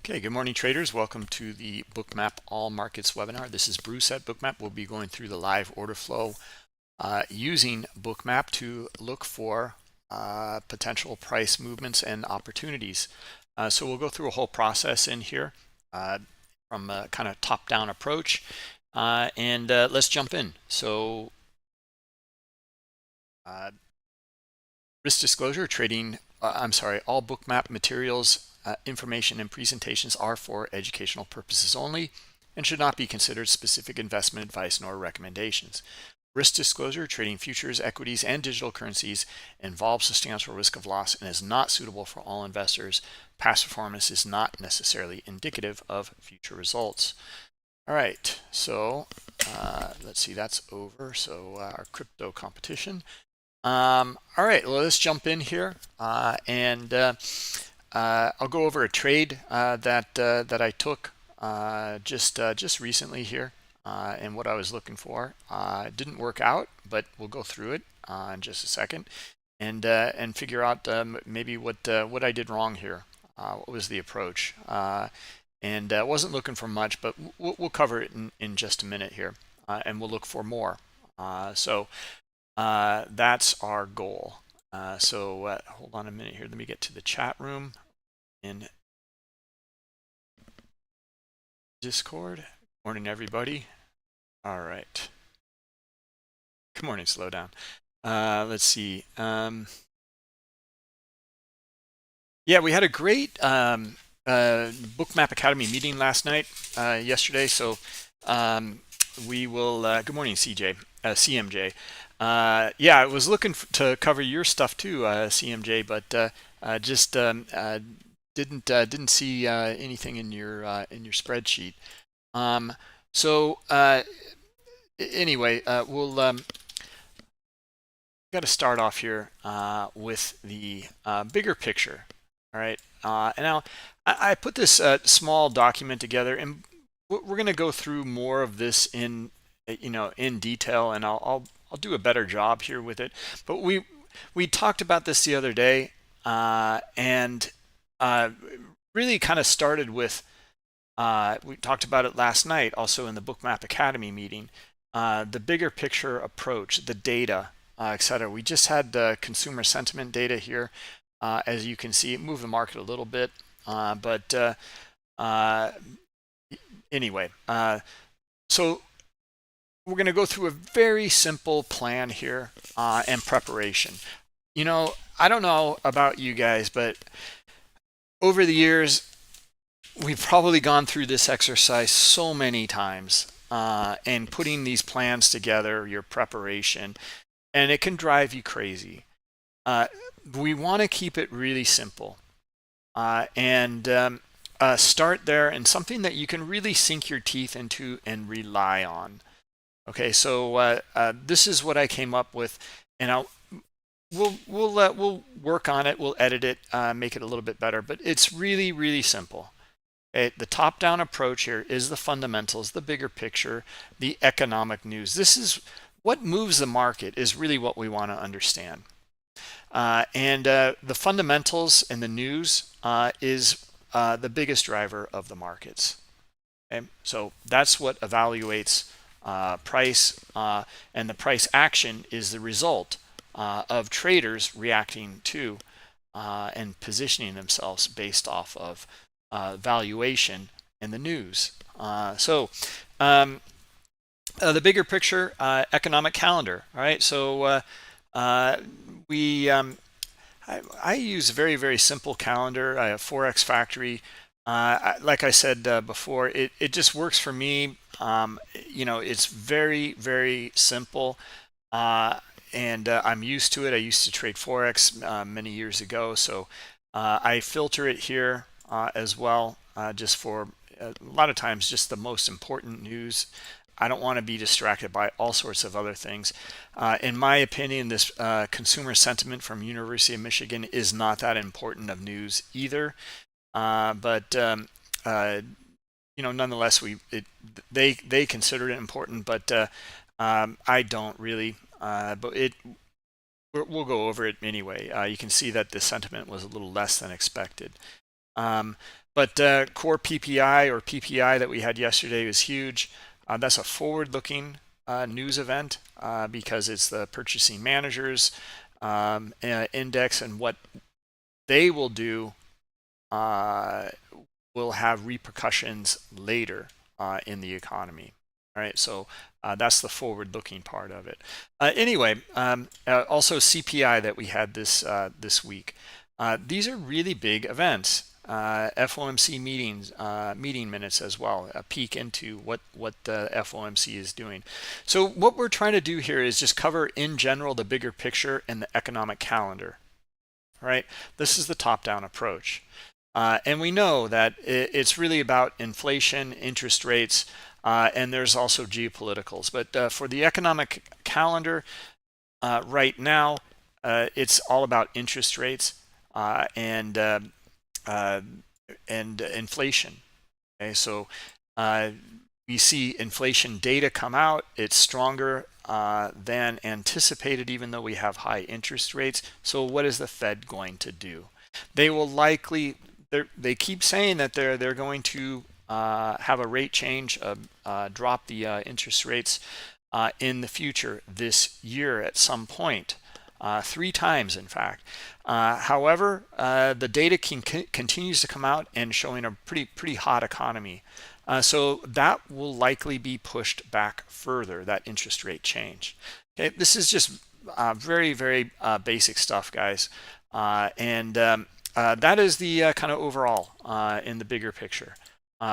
Okay, good morning traders. Welcome to the Bookmap All Markets webinar. This is Bruce at Bookmap. We'll be going through the live order flow using Bookmap to look for potential price movements and opportunities. So we'll go through a whole process in here from a kind of top-down approach, and let's jump in. So risk disclosure, trading, all Bookmap materials, information and presentations are for educational purposes only and should not be considered specific investment advice nor recommendations. Risk disclosure, trading futures, equities, and digital currencies involves substantial risk of loss and is not suitable for all investors. Past performance is not necessarily indicative of future results. All right, so let's see, that's over. So our crypto competition. All right, well, let's jump in here and I'll go over a trade that I took just recently here and what I was looking for. It didn't work out, but we'll go through it in just a second and figure out maybe what I did wrong here. What was the approach? And I wasn't looking for much, but we'll cover it in just a minute here, and we'll look for more. So that's our goal. So hold on a minute here. Let me get to the chat room in Discord. Morning, everybody. All right. Good morning, slow down. Let's see. Yeah, we had a great Bookmap Academy meeting last night, yesterday. So we will, good morning, CMJ. Yeah, I was looking to cover your stuff too, CMJ, but just didn't see anything in your spreadsheet. So anyway, we'll got to start off here with the bigger picture. All right, and now I put this small document together, and we're going to go through more of this in detail, and I'll do a better job here with it. But we talked about this the other day, and really kind of started with, we talked about it last night also in the Bookmap Academy meeting, the bigger picture approach, the data, etc. We just had the consumer sentiment data here. As you can see, it moved the market a little bit, but anyway, so we're going to go through a very simple plan here and preparation. I don't know about you guys, but over the years, we've probably gone through this exercise so many times and putting these plans together, your preparation, and it can drive you crazy. We want to keep it really simple and start there, and something that you can really sink your teeth into and rely on. Okay, so this is what I came up with, and we'll work on it. We'll edit it, make it a little bit better, but it's really simple. Okay, the top-down approach here is the fundamentals, the bigger picture, the economic news. This is what moves the market, is really what we want to understand. And the fundamentals and the news is the biggest driver of the markets. Okay, so that's what evaluates price, and the price action is the result of traders reacting to and positioning themselves based off of valuation and the news. So the bigger picture, economic calendar. All right, so I use a very simple calendar. I have Forex Factory. Like I said before, it just works for me. It's very simple, and I'm used to it. I used to trade Forex many years ago, so I filter it here as well, just for a lot of times just the most important news. I don't want to be distracted by all sorts of other things. In my opinion, this consumer sentiment from University of Michigan is not that important of news either. But nonetheless, they consider it important, but I don't really. But we'll go over it anyway. You can see that the sentiment was a little less than expected. But core PPI or PPI that we had yesterday was huge. That's a forward-looking news event because it's the purchasing managers index, and what they will do will have repercussions later in the economy. All right, so that's the forward-looking part of it. Anyway, also CPI that we had this week. These are really big events. FOMC meetings, meeting minutes as well, a peek into what the FOMC is doing. So what we're trying to do here is just cover in general the bigger picture and the economic calendar. All right, this is the top-down approach. And we know that it's really about inflation, interest rates, and there's also geopoliticals. But for the economic calendar right now, it's all about interest rates and inflation. Okay, so we see inflation data come out. It's stronger than anticipated, even though we have high interest rates. So what is the Fed going to do? They will likely, they keep saying that they're going to have a rate change, drop the interest rates in the future this year at some point. 3 times, in fact. However, the data continues to come out and showing a pretty hot economy. So that will likely be pushed back further, that interest rate change. Okay, this is just very, very basic stuff, guys. And that is the kind of overall in the bigger picture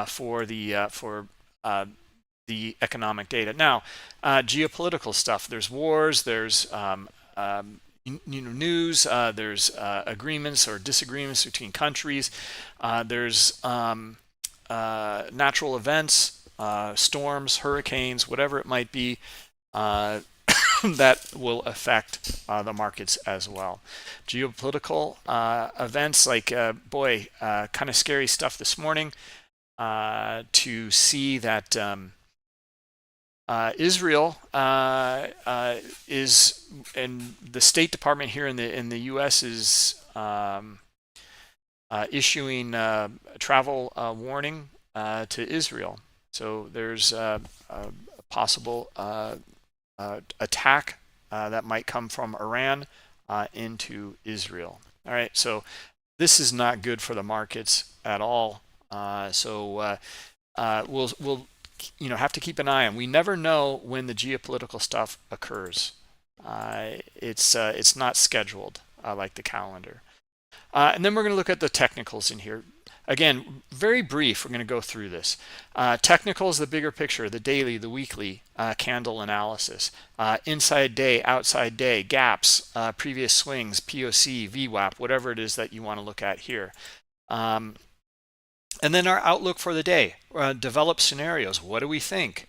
for the economic data. Now, geopolitical stuff. There's wars. There's news. There's agreements or disagreements between countries. There's natural events, storms, hurricanes, whatever it might be, that will affect the markets as well. Geopolitical events like, kind of scary stuff this morning to see that Israel is, and the State Department here in the U.S. is issuing a travel warning to Israel. So there's a possible attack that might come from Iran into Israel. All right, so this is not good for the markets at all. So we'll have to keep an eye on. We never know when the geopolitical stuff occurs. It's not scheduled like the calendar. And then we're going to look at the technicals in here. Again, very brief, we're going to go through this. Technicals, the bigger picture, the daily, the weekly candle analysis. Inside day, outside day, gaps, previous swings, POC, VWAP, whatever it is that you want to look at here. And then our outlook for the day. Develop scenarios. What do we think?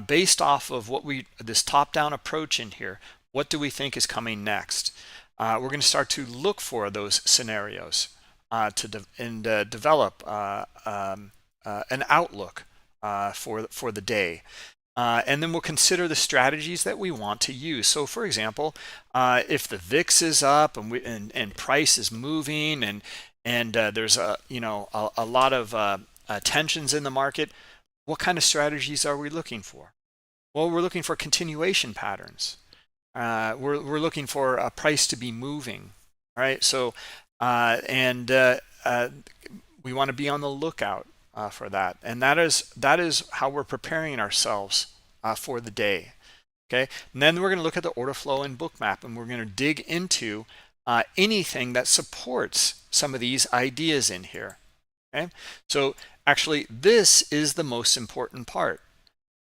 Based off of this top-down approach in here, what do we think is coming next? We're going to start to look for those scenarios to develop an outlook for the day. And then we'll consider the strategies that we want to use. So, for example, if the VIX is up and price is moving and there's a lot of tensions in the market, what kind of strategies are we looking for? Well, we're looking for continuation patterns. We're looking for a price to be moving, right? So, we want to be on the lookout for that, and that is how we're preparing ourselves for the day. Okay, and then we're going to look at the order flow and Bookmap, and we're going to dig into anything that supports some of these ideas in here. Okay, so actually, this is the most important part.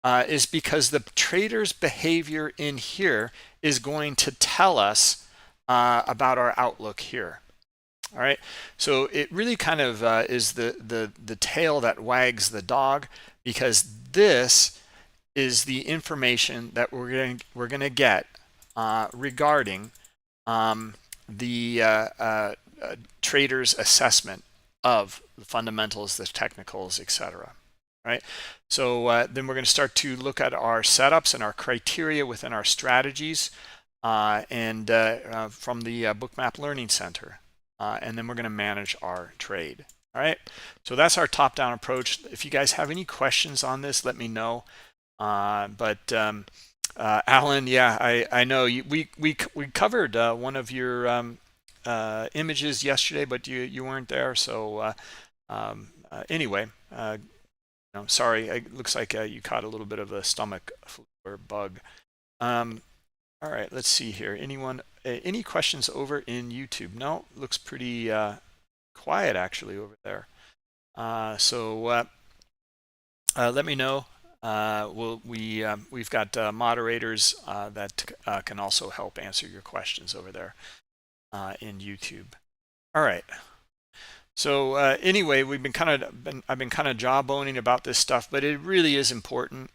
Is because the trader's behavior in here is going to tell us about our outlook here. All right, so it really kind of is the tail that wags the dog, because this is the information that we're going to get regarding the trader's assessment of the fundamentals, the technicals, etc. Right. So then we're going to start to look at our setups and our criteria within our strategies and from the Bookmap Learning Center. And then we're going to manage our trade. All right, so that's our top-down approach. If you guys have any questions on this, let me know. Alan, yeah, I know we covered one of your images yesterday, but you weren't there. So anyway, no, sorry. It looks like you caught a little bit of a stomach flu or bug. All right, let's see here. Anyone, any questions over in YouTube? No, looks pretty quiet actually over there. Let me know. We've got moderators that can also help answer your questions over there in YouTube. All right. So anyway, I've been kind of jawboning about this stuff, but it really is important.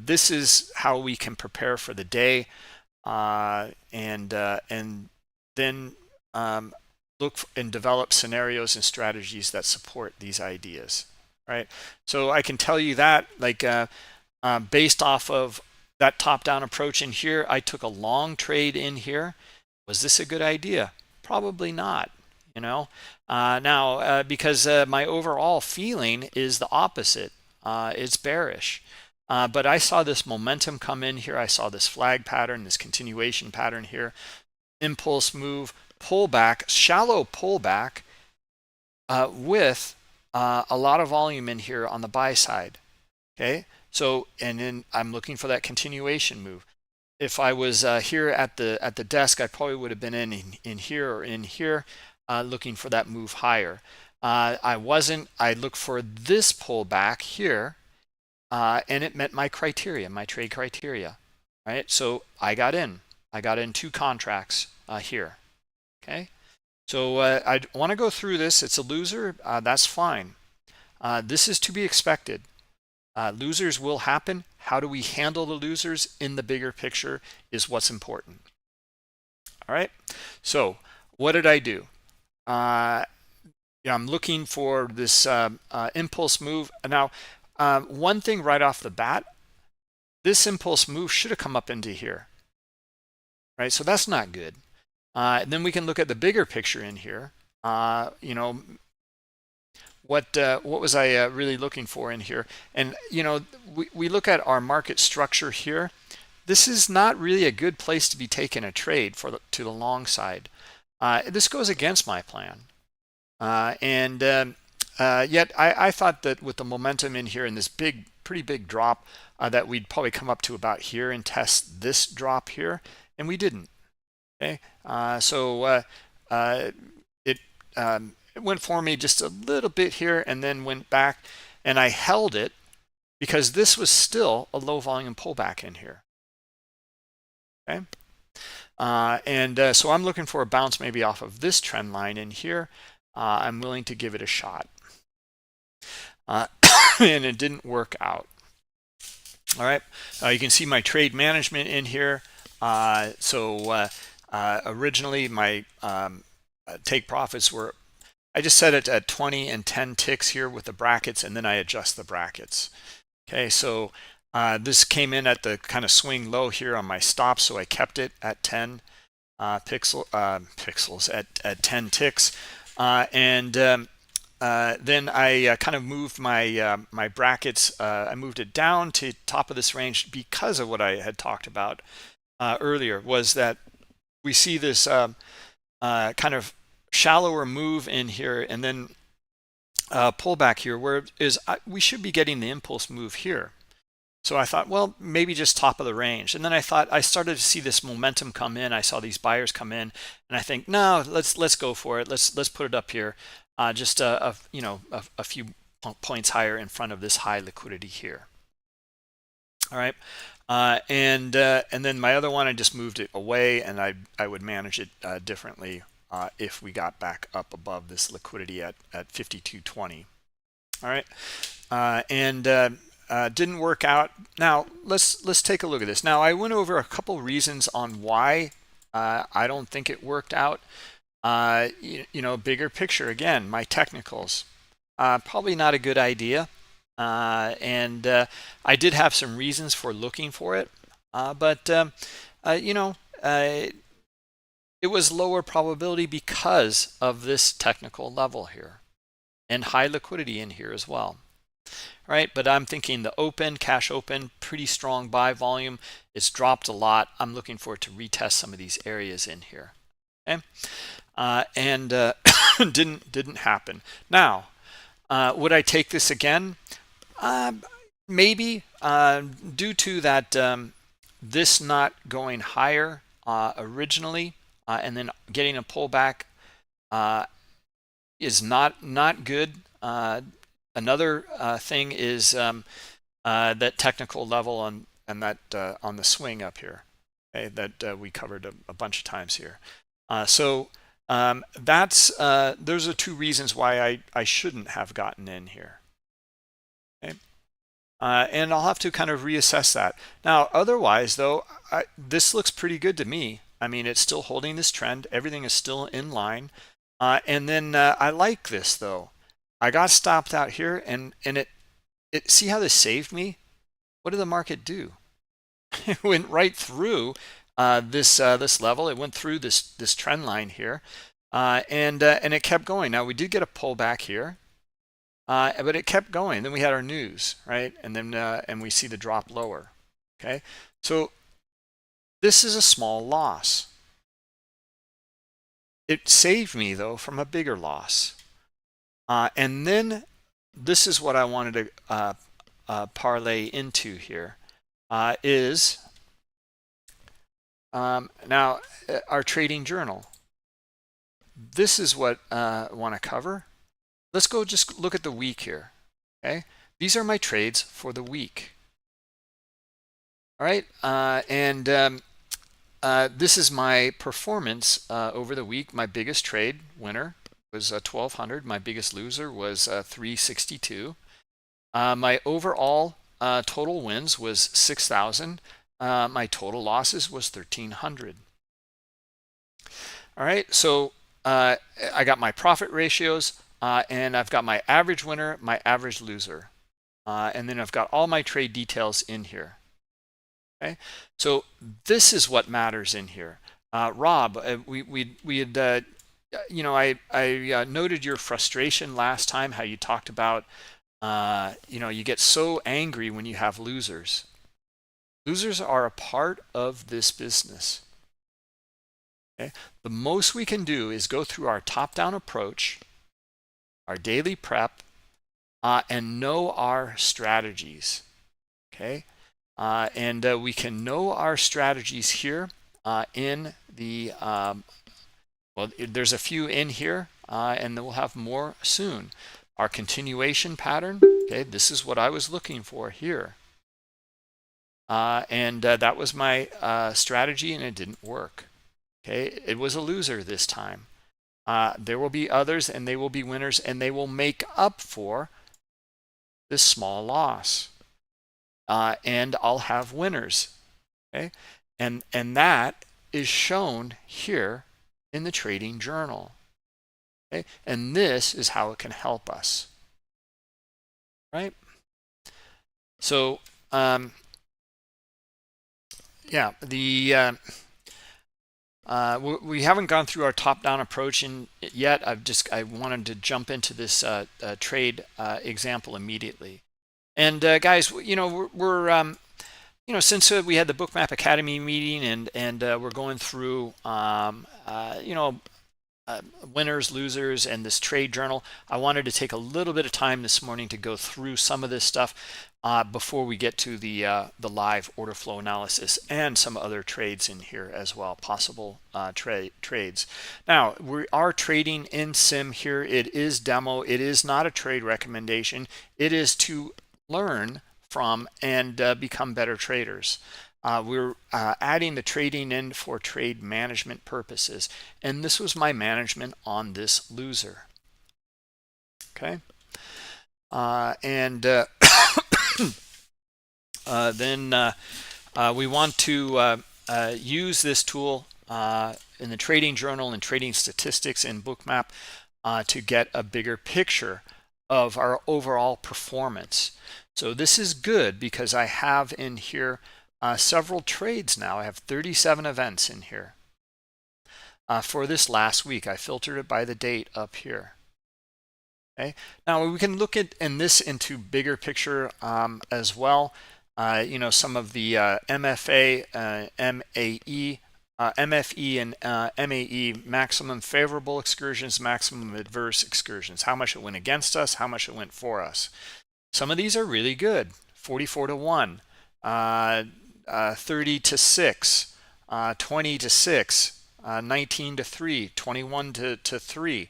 This is how we can prepare for the day, and then look and develop scenarios and strategies that support these ideas. Right. So I can tell you that, like, based off of that top-down approach in here, I took a long trade in here. Was this a good idea? Probably not. Because my overall feeling is the opposite. It's bearish. But I saw this momentum come in here. I saw this flag pattern, this continuation pattern here, impulse move, pullback, shallow pullback with a lot of volume in here on the buy side. Okay, so and then I'm looking for that continuation move. If I was here at the desk, I probably would have been in here or in here, looking for that move higher. I wasn't. I looked for this pullback here, and it met my criteria, my trade criteria. Right, so I got in. I got in 2 contracts here. Okay. So I want to go through this. It's a loser. That's fine. This is to be expected. Losers will happen. How do we handle the losers in the bigger picture is what's important. All right. So what did I do? I'm looking for this impulse move. Now, one thing right off the bat, this impulse move should have come up into here. Right. So that's not good. And then we can look at the bigger picture in here. What was I really looking for in here? And we look at our market structure here. This is not really a good place to be taking a trade to the long side. This goes against my plan. Yet I thought that with the momentum in here and this pretty big drop, that we'd probably come up to about here and test this drop here, and we didn't. Okay, it went for me just a little bit here and then went back, and I held it because this was still a low volume pullback in here. Okay, so I'm looking for a bounce maybe off of this trend line in here. I'm willing to give it a shot, and it didn't work out. All right, you can see my trade management in here. Originally my take profits were, I just set it at 20 and 10 ticks here with the brackets, and then I adjust the brackets. Okay, so this came in at the kind of swing low here on my stop, so I kept it at 10 pixels at 10 ticks, and then I kind of moved my brackets. I moved it down to top of this range because of what I had talked about earlier, was that we see this kind of shallower move in here and then pull back here, where we should be getting the impulse move here. So I thought, well, maybe just top of the range. And then I thought, I started to see this momentum come in. I saw these buyers come in, and I think, no, let's go for it. Let's put it up here, just a few points higher in front of this high liquidity here. All right. And then my other one, I just moved it away, and I would manage it differently if we got back up above this liquidity at 52.20. All right, didn't work out. Now let's take a look at this. Now I went over a couple reasons on why I don't think it worked out. Bigger picture again, my technicals, probably not a good idea. I did have some reasons for looking for it, but it was lower probability because of this technical level here. and high liquidity in here as well. All right, but I'm thinking the open, cash open, pretty strong buy volume. It's dropped a lot. I'm looking for it to retest some of these areas in here. Okay, and didn't happen. Now, would I take this again? Maybe, due to that this not going higher originally, and then getting a pullback is not good. Another thing is that technical level on that on the swing up here, okay, that we covered a bunch of times here. So those are two reasons why I shouldn't have gotten in here. Okay. And I'll have to kind of reassess that. Now, otherwise, though, this looks pretty good to me. I mean, it's still holding this trend. Everything is still in line. And then I like this, though. I got stopped out here, and it see how this saved me? What did the market do? It went right through this level. It went through this trend line here, and it kept going. Now, we did get a pullback here. But it kept going. Then we had our news, right? And then and we see the drop lower. Okay, so this is a small loss. It saved me though from a bigger loss. And then this is what I wanted to parlay into here. Is now our trading journal. This is what I want to cover. Let's go just look at the week here. Okay, these are my trades for the week. All right, this is my performance over the week. My biggest trade winner was 1200. My biggest loser was 362. My overall total wins was 6,000. My total losses was 1,300. All right, so I got my profit ratios. And I've got my average winner, my average loser, and then I've got all my trade details in here. Okay, so this is what matters in here. Rob, we had I noted your frustration last time, how you talked about you get so angry when you have losers. Losers are a part of this business. Okay, the most we can do is go through our top-down approach, our daily prep, and know our strategies. Okay, and we can know our strategies here in the well, there's a few in here, and then we'll have more soon. Our continuation pattern. Okay, this is what I was looking for here, and that was my strategy, and it didn't work. Okay, it was a loser this time. There will be others, and they will be winners, and they will make up for this small loss. And I'll have winners. Okay, and that is shown here in the trading journal. Okay, and this is how it can help us. Right. So yeah, the we haven't gone through our top-down approach yet. I wanted to jump into this trade example immediately. And guys, we're since we had the Bookmap Academy meeting, and we're going through winners, losers, and this trade journal. I wanted to take a little bit of time this morning to go through some of this stuff before we get to the live order flow analysis and some other trades in here as well, possible trades. Now, we are trading in sim here. It is demo. It is not a trade recommendation. It is to learn from and become better traders. We're adding the trading in for trade management purposes, and this was my management on this loser. Okay, and then we want to use this tool in the trading journal and trading statistics in Bookmap to get a bigger picture of our overall performance. So this is good because I have in here several trades now. I have 37 events in here for this last week. I filtered it by the date up here. Okay, now we can look at this into bigger picture as well. Some of the MFA, MAE, MFE, and MAE, maximum favorable excursions, maximum adverse excursions. How much it went against us, how much it went for us. Some of these are really good. 44 to 1, 30 to 6, 20 to 6, 19 to 3, 21 to 3.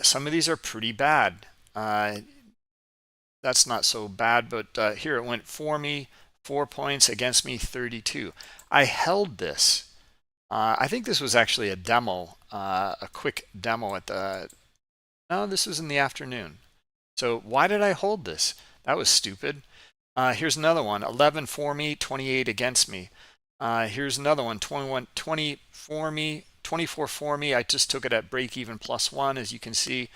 Some of these are pretty bad. That's not so bad, but here it went for me, 4 points, against me, 32. I held this. I think this was actually a demo, a quick demo no, this was in the afternoon. So why did I hold this? That was stupid. Here's another one, 11 for me, 28 against me. Here's another one, 20 for me, 24 for me. I just took it at break even +1, as you can see,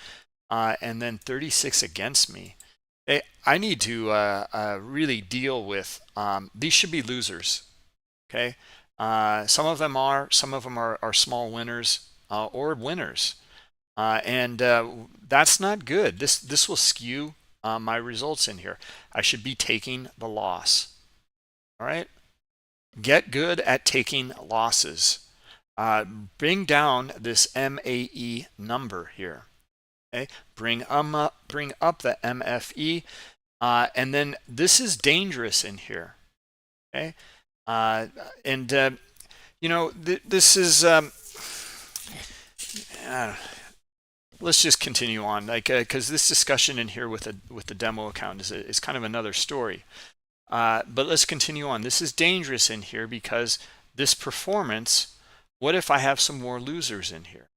and then 36 against me. I need to really deal with these. Should be losers. Okay, some of them are small winners or winners, and that's not good. This will skew my results in here. I should be taking the loss. All right, get good at taking losses. Bring down this MAE number here. Okay, bring up the MFE, and then this is dangerous in here. Okay, this is let's just continue on, because this discussion in here with the demo account is kind of another story. But let's continue on. This is dangerous in here because this performance. What if I have some more losers in here?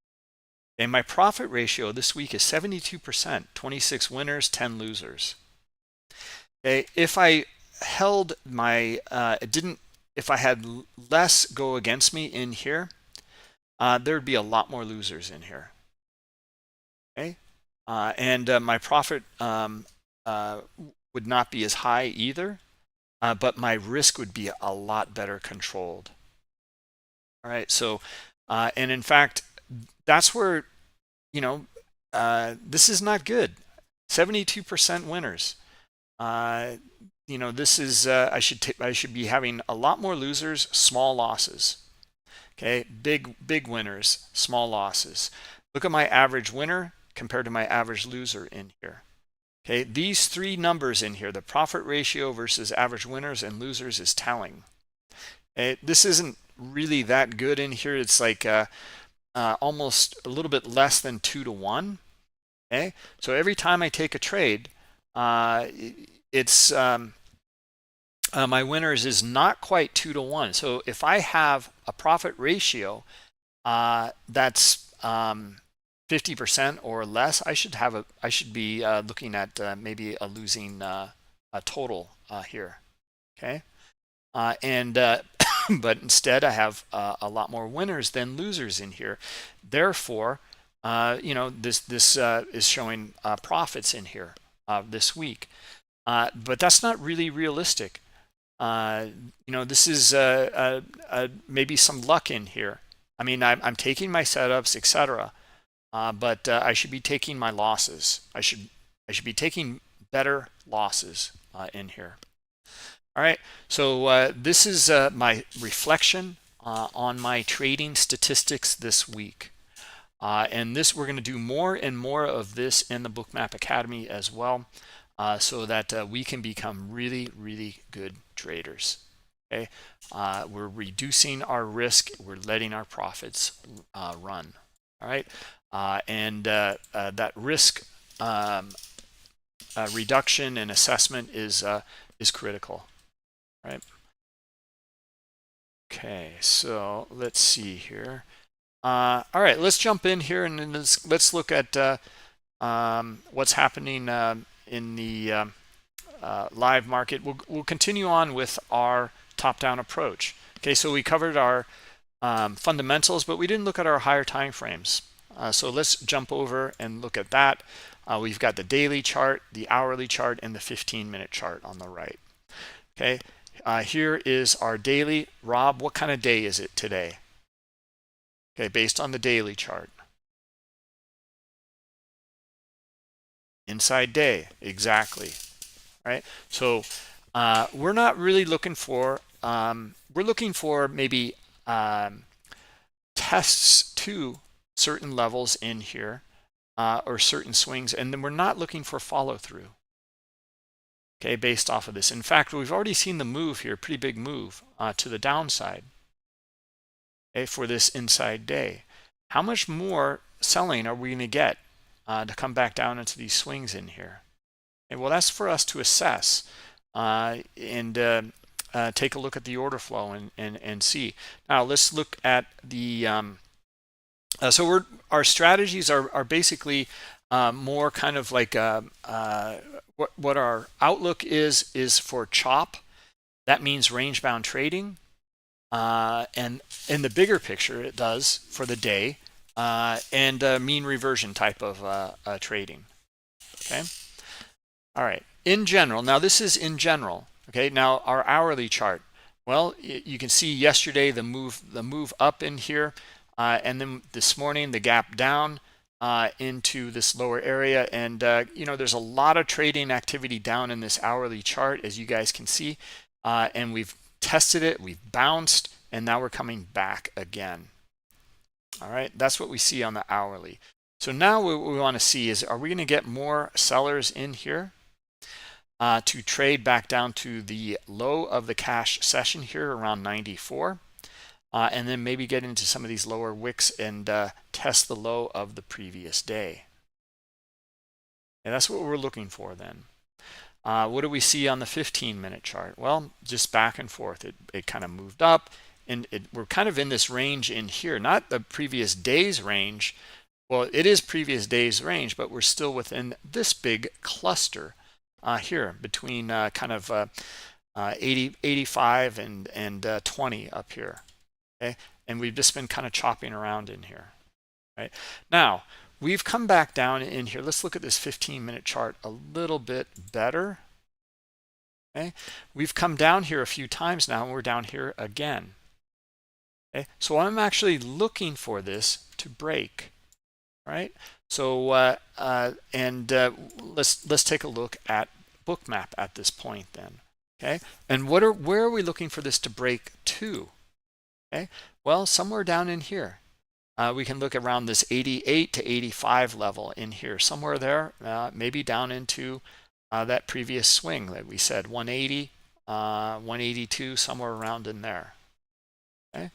And my profit ratio this week is 72%, 26 winners, 10 losers. Okay, if I held my, if I had less go against me in here, there'd be a lot more losers in here. Okay, and my profit would not be as high either, but my risk would be a lot better controlled. All right, so, and in fact, that's where, this is not good. 72% winners. This is, I should be having a lot more losers, small losses. Okay, big winners, small losses. Look at my average winner compared to my average loser in here. Okay, these three numbers in here, the profit ratio versus average winners and losers, is telling. Okay, this isn't really that good in here. It's like almost a little bit less than 2 to 1. Okay, so every time I take a trade, it's my winners is not quite 2 to 1. So if I have a profit ratio that's 50% or less, I should be looking at maybe a losing a total here. Okay, and but instead I have a lot more winners than losers in here. Therefore, this is showing profits in here this week, but that's not really realistic. This is maybe some luck in here. I mean, I'm taking my setups, etc., but I should be taking my losses. I should be taking better losses in here. All right, so this is my reflection on my trading statistics this week. And this, we're going to do more and more of this in the Bookmap Academy as well, so that we can become really, really good traders. Okay, we're reducing our risk. We're letting our profits run. All right, and that risk reduction and assessment is critical. Right. Okay, so let's see here. All right, let's jump in here and let's look at what's happening in the live market. We'll continue on with our top-down approach. Okay, so we covered our fundamentals, but we didn't look at our higher time frames. So let's jump over and look at that. We've got the daily chart, the hourly chart, and the 15-minute chart on the right. Okay. Here is our daily. Rob, what kind of day is it today? Okay, based on the daily chart. inside day, exactly, right? So we're not really looking for, we're looking for maybe tests to certain levels in here, or certain swings, and then we're not looking for follow through, okay, based off of this. In fact, we've already seen the move here, pretty big move to the downside, okay, for this inside day. How much more selling are we going to get to come back down into these swings in here? And well, that's for us to assess and take a look at the order flow and see. Now let's look at the so our strategies are basically more kind of like what our outlook is for chop. That means range bound trading, and in the bigger picture it does for the day, and mean reversion type of trading. Okay. All right. In general, now this is in general. Okay. Now our hourly chart. Well, you can see yesterday the move up in here, and then this morning the gap down into this lower area, and you know, there's a lot of trading activity down in this hourly chart, as you guys can see, and we've tested it, we've bounced, and now we're coming back again. All right, that's what we see on the hourly. So now what we want to see is, are we going to get more sellers in here to trade back down to the low of the cash session here around 94, and then maybe get into some of these lower wicks and test the low of the previous day. And that's what we're looking for then. What do we see on the 15-minute chart? Well, just back and forth. It kind of moved up, and we're kind of in this range in here, not the previous day's range. Well, it is previous day's range, but we're still within this big cluster here between kind of 85 and 20 up here. Okay, and we've just been kind of chopping around in here. Right now, we've come back down in here. Let's look at this 15-minute chart a little bit better. Okay, we've come down here a few times now, and we're down here again. Okay, so I'm actually looking for this to break. Right, so let's take a look at Bookmap at this point then. Okay, and where are we looking for this to break to? Okay, well, somewhere down in here. We can look around this 88 to 85 level in here, somewhere there, maybe down into that previous swing that we said, 180, 182, somewhere around in there. Okay,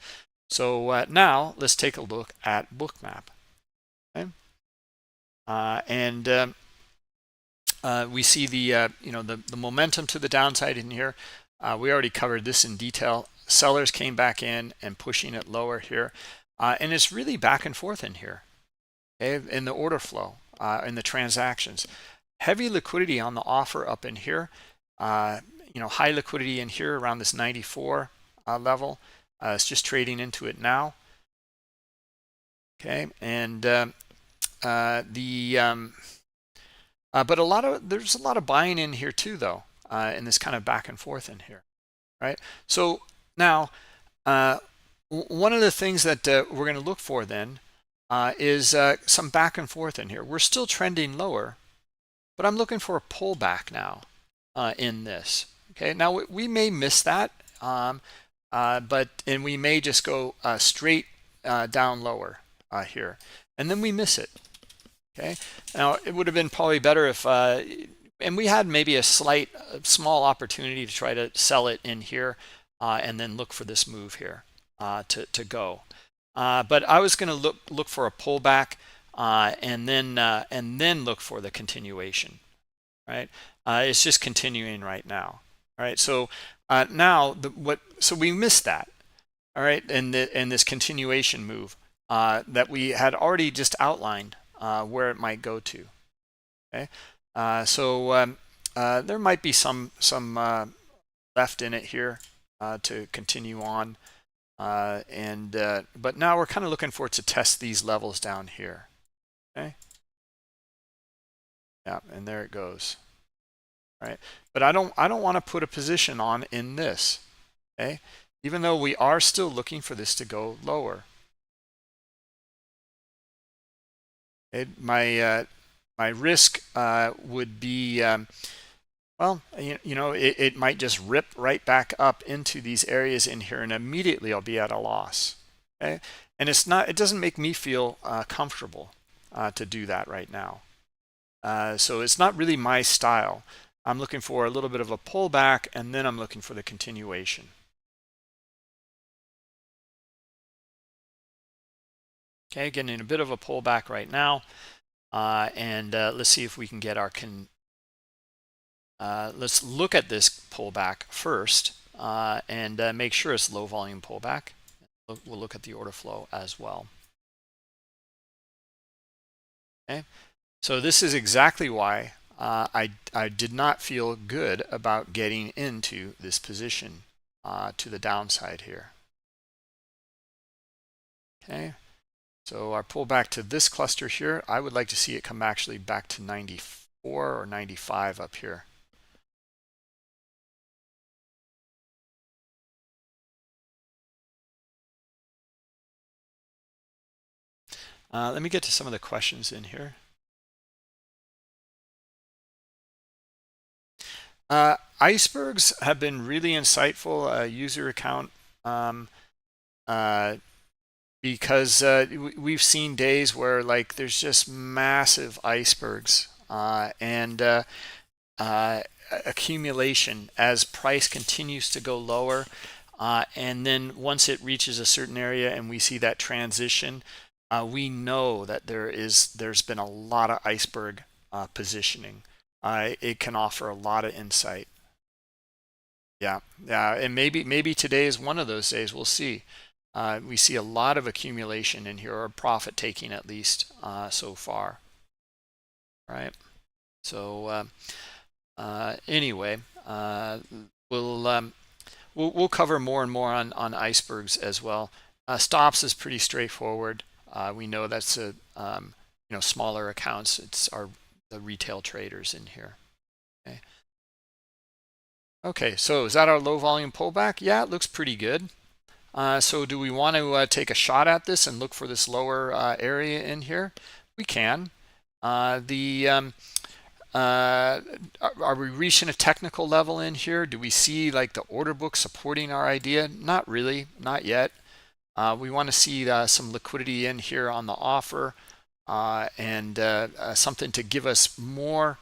so now let's take a look at Bookmap. Okay, and we see the you know, the momentum to the downside in here. We already covered this in detail. Sellers came back in and pushing it lower here. And it's really back and forth in here, okay, in the order flow, in the transactions. Heavy liquidity on the offer up in here. You know, high liquidity in here around this 94 level. It's just trading into it now. Okay, and but there's a lot of buying in here too, though, in this kind of back and forth in here, right? So now, one of the things that we're going to look for then is some back and forth in here. We're still trending lower, but I'm looking for a pullback now in this. Okay, now we may miss that, and we may just go straight down lower here, and then we miss it. Okay, now it would have been probably better if, and we had maybe a small opportunity to try to sell it in here, and then look for this move here. To go, but I was going to look for a pullback, and then look for the continuation. Right, it's just continuing right now. All right, so now so we missed that. All right, and this continuation move that we had already just outlined where it might go to. Okay, so there might be some left in it here to continue on. But now we're kind of looking for it to test these levels down here. Okay, yeah, and there it goes. Right, but I don't want to put a position on in this. Okay, even though we are still looking for this to go lower. My my risk would be, well, it might just rip right back up into these areas in here, and immediately I'll be at a loss. Okay, and it doesn't make me feel comfortable to do that right now. So it's not really my style. I'm looking for a little bit of a pullback, and then I'm looking for the continuation. Okay, getting a bit of a pullback right now, and let's see if we can get our let's look at this pullback first, and make sure it's low volume pullback. We'll look at the order flow as well. Okay, so this is exactly why I did not feel good about getting into this position to the downside here. Okay, so our pullback to this cluster here, I would like to see it come actually back to 94 or 95 up here. Let me get to some of the questions in here. Icebergs have been really insightful user account, because we've seen days where like there's just massive icebergs and accumulation as price continues to go lower, and then once it reaches a certain area and we see that transition, we know that there's been a lot of iceberg positioning. It can offer a lot of insight. Yeah, and maybe today is one of those days. We'll see. We see a lot of accumulation in here, or profit taking at least so far. Right. So anyway, we'll cover more and more on icebergs as well. Stops is pretty straightforward. We know that's smaller accounts. It's the retail traders in here. Okay. Okay, so is that our low volume pullback? Yeah, it looks pretty good. So do we want to take a shot at this and look for this lower area in here? We can. Are we reaching a technical level in here? Do we see like the order book supporting our idea? Not really, not yet. We want to see some liquidity in here on the offer, and something to give us more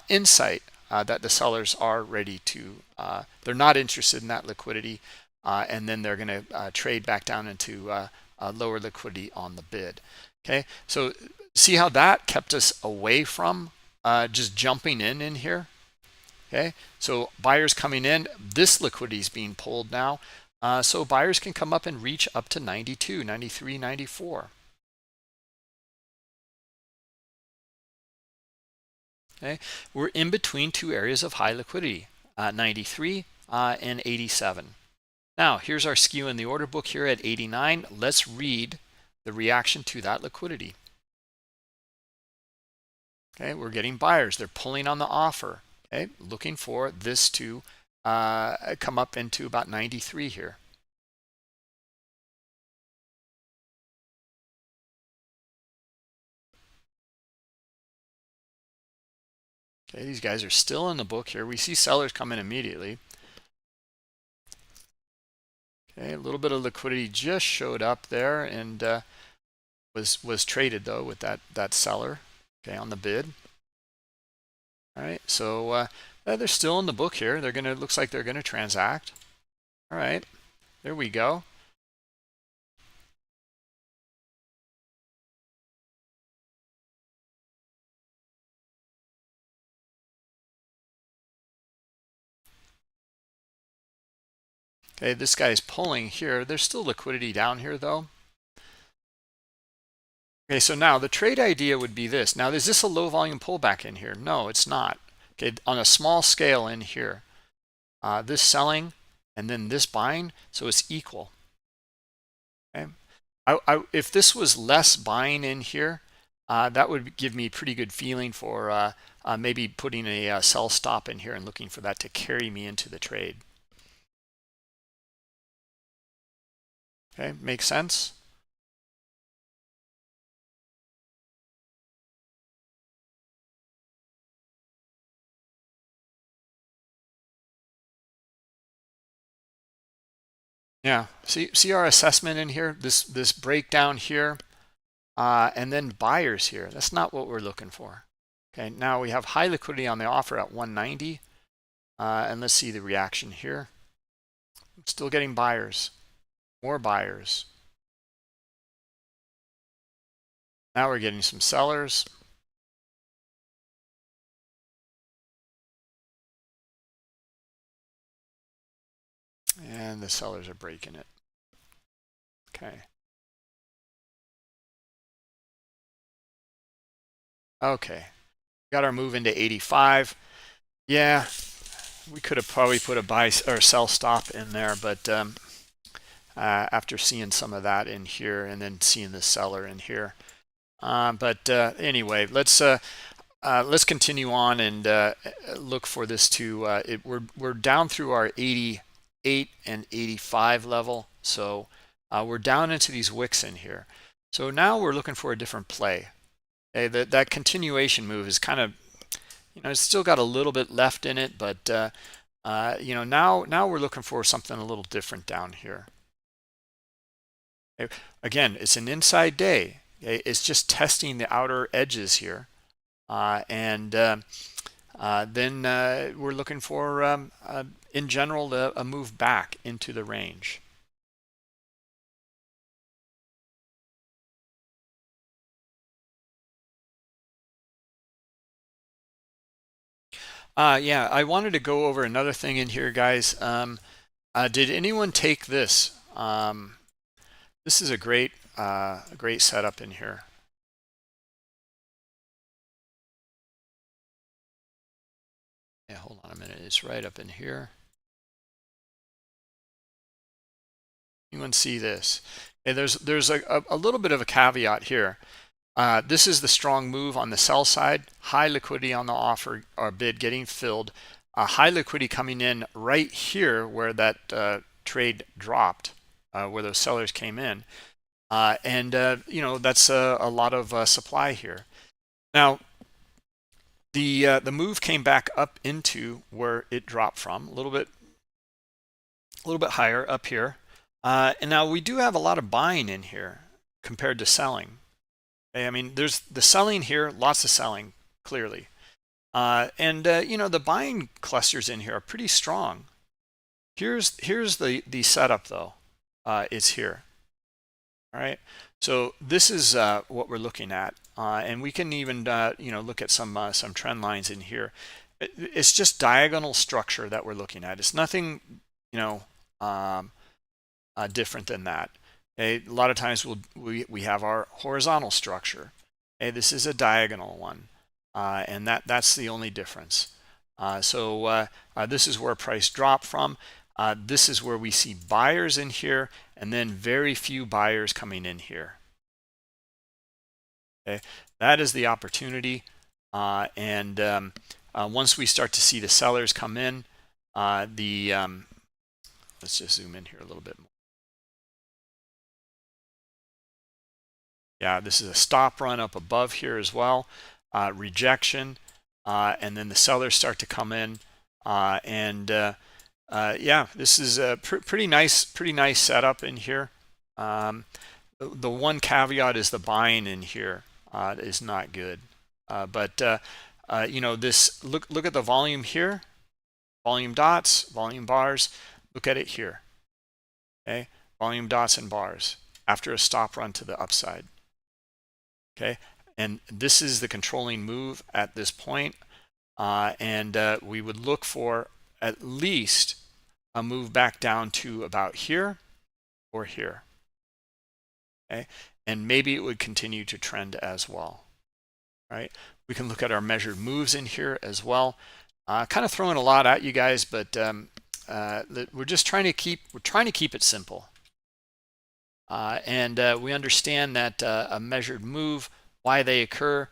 insight that the sellers are ready to, they're not interested in that liquidity, and then they're going to trade back down into lower liquidity on the bid. Okay, so see how that kept us away from just jumping in here. Okay, so buyers coming in, this liquidity is being pulled now, so buyers can come up and reach up to 92, 93, 94. Okay, we're in between two areas of high liquidity, 93 and 87. Now here's our skew in the order book here at 89. Let's read the reaction to that liquidity. Okay, we're getting buyers. They're pulling on the offer. Okay, looking for this to come up into about 93 here. Okay, these guys are still in the book here. We see sellers come in immediately. Okay, a little bit of liquidity just showed up there and was traded though with that seller. Okay, on the bid. All right, so they're still in the book here. Looks like they're gonna transact. All right, there we go. Okay, this guy's pulling here. There's still liquidity down here though. Okay, so now the trade idea would be this. Now, is this a low volume pullback in here? No, it's not. Okay, on a small scale in here, this selling and then this buying, so it's equal. Okay, if this was less buying in here, that would give me pretty good feeling for maybe putting a sell stop in here and looking for that to carry me into the trade. Okay, makes sense. Yeah, see our assessment in here, this breakdown here, and then buyers here. That's not what we're looking for. Okay, now we have high liquidity on the offer at 190, and let's see the reaction here. Still getting buyers, more buyers. Now we're getting some sellers. And the sellers are breaking it. Okay. Okay. Got our move into 85. Yeah, we could have probably put a buy or sell stop in there, but after seeing some of that in here and then seeing the seller in here. But anyway, let's continue on and look for this to. We're down through our 88 and 85 level, so we're down into these wicks in here. So now we're looking for a different play. Okay, that continuation move is kind of, it's still got a little bit left in it, but now we're looking for something a little different down here. Okay. Again, it's an inside day. Okay. It's just testing the outer edges here, and then we're looking for, in general, a move back into the range. Yeah, I wanted to go over another thing in here, guys. Did anyone take this? This is a great setup in here. Yeah, hold on a minute. It's right up in here. Anyone see this? Okay, there's a little bit of a caveat here. This is the strong move on the sell side. High liquidity on the offer or bid getting filled. High liquidity coming in right here where that trade dropped, where those sellers came in. And that's a lot of supply here. Now, the move came back up into where it dropped from, a little bit higher up here. And now we do have a lot of buying in here compared to selling. I mean, there's the selling here, lots of selling, clearly. And the buying clusters in here are pretty strong. Here's the setup, though. It's here. All right. So this is what we're looking at. And we can even, look at some trend lines in here. It's just diagonal structure that we're looking at. It's nothing, different than that. Okay? A lot of times we have our horizontal structure. Okay? This is a diagonal one, and that's the only difference. So this is where price dropped from. This is where we see buyers in here, and then very few buyers coming in here. Okay, that is the opportunity, and once we start to see the sellers come in, let's just zoom in here a little bit more. Yeah, this is a stop run up above here as well, rejection, and then the sellers start to come in, and yeah, this is a pretty nice setup in here. The one caveat is the buying in here is not good, but this look at the volume here, volume dots, volume bars. Look at it here. Okay, volume dots and bars after a stop run to the upside. Okay, and this is the controlling move at this point, and we would look for at least a move back down to about here or here. Okay, and maybe it would continue to trend as well. Right, we can look at our measured moves in here as well. Kind of throwing a lot at you guys, but we're just trying to keep it simple. And we understand that a measured move, why they occur.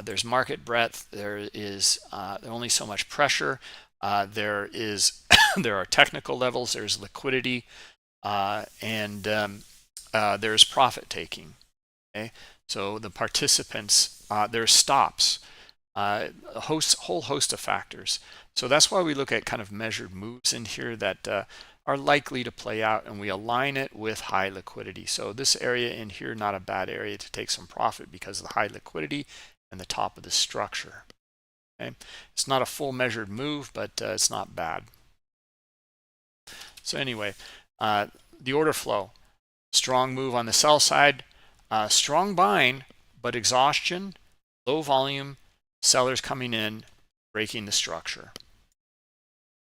There's market breadth. There is only so much pressure. There are technical levels. There's liquidity, and there's profit taking. Okay, so the participants, there's stops, a whole host of factors. So that's why we look at kind of measured moves in here that are likely to play out, and we align it with high liquidity. So this area in here, not a bad area to take some profit because of the high liquidity and the top of the structure. Okay, it's not a full measured move, but it's not bad. So anyway, the order flow, strong move on the sell side, strong buying, but exhaustion, low volume, sellers coming in, breaking the structure.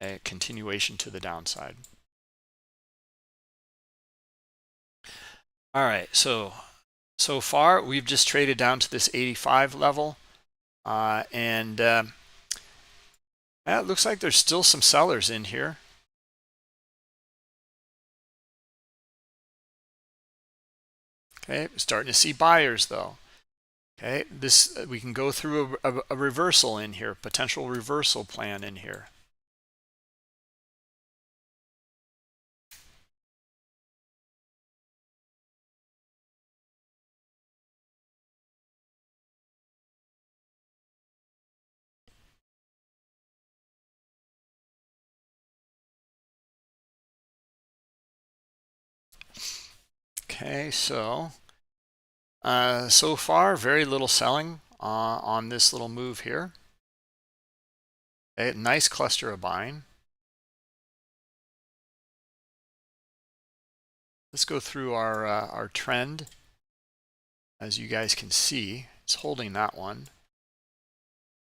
A continuation to the downside. All right, so far we've just traded down to this 85 level, and it looks like there's still some sellers in here. Okay, starting to see buyers though. Okay, this we can go through a reversal in here, potential reversal plan in here. Okay, so so far very little selling on this little move here. A nice cluster of buying. Let's go through our trend. As you guys can see, it's holding that one.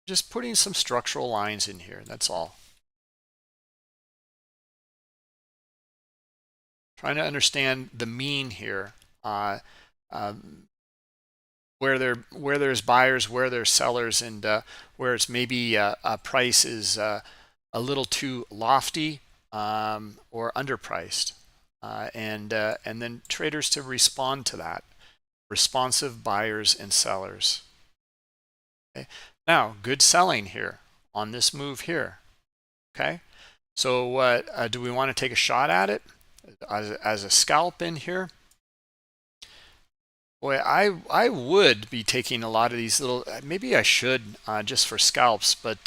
Just putting some structural lines in here, that's all. Trying to understand the mean here. Where there's buyers, where there's sellers, and where it's maybe a price is a little too lofty or underpriced, and then traders to respond to that. Responsive buyers and sellers. Okay. Now, good selling here on this move here. Okay, so do we want to take a shot at it as a scalp in here? Boy, I would be taking a lot of these little, maybe I should just for scalps, but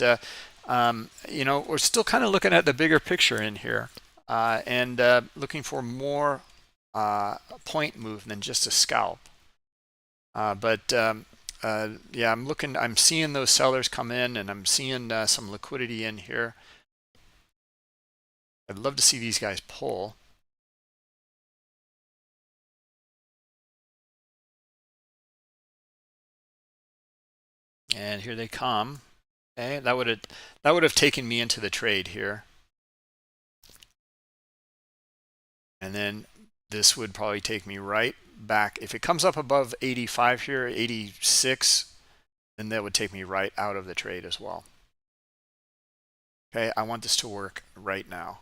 you know, we're still kind of looking at the bigger picture in here, and looking for more point move than just a scalp. Yeah, I'm seeing those sellers come in, and I'm seeing some liquidity in here. I'd love to see these guys pull. And here they come. Okay, that would have taken me into the trade here. And then this would probably take me right back. If it comes up above 85 here, 86, then that would take me right out of the trade as well. Okay, I want this to work right now.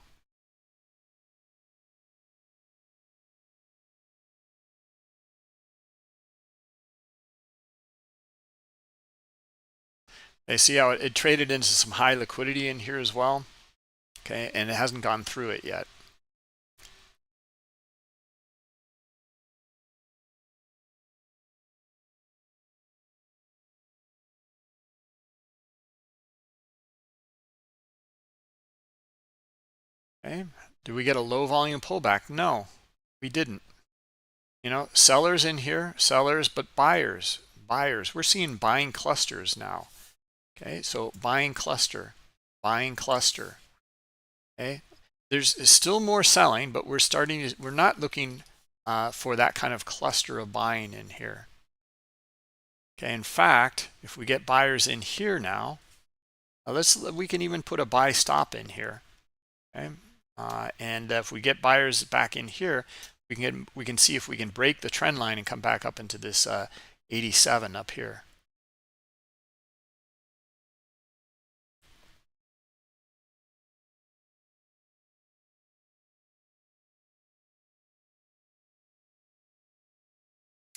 Okay, see how it traded into some high liquidity in here as well. Okay, and it hasn't gone through it yet. Okay, did we get a low volume pullback? No, we didn't. You know, sellers in here, sellers, but buyers. We're seeing buying clusters now. Okay, so buying cluster. Okay, there's still more selling, but we're not looking for that kind of cluster of buying in here. Okay, in fact, if we get buyers in here now, we can even put a buy stop in here. Okay, and if we get buyers back in here, we can see if we can break the trend line and come back up into this 87 up here.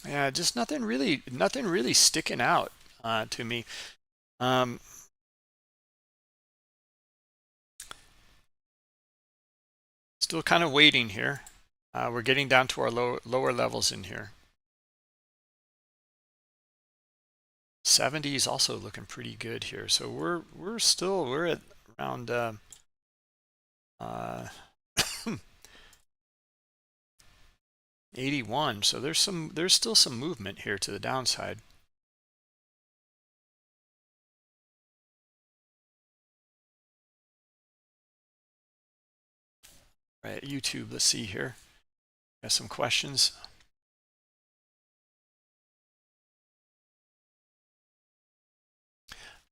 Yeah, just nothing really sticking out to me. Still kind of waiting here. We're getting down to our lower levels in here. 70 is also looking pretty good here. So we're at around 81. So there's still some movement here to the downside. Right, YouTube, let's see here. Got some questions.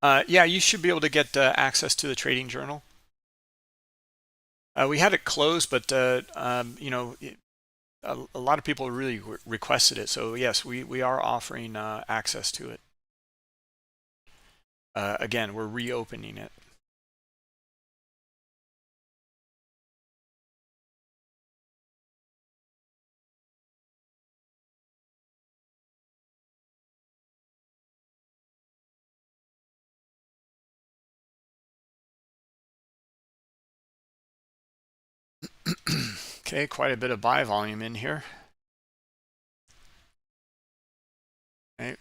Yeah, you should be able to get access to the trading journal. We had it closed, but you know, a lot of people really requested it. So yes, we are offering access to it. Again, we're reopening it. Okay, quite a bit of buy volume in here. Okay,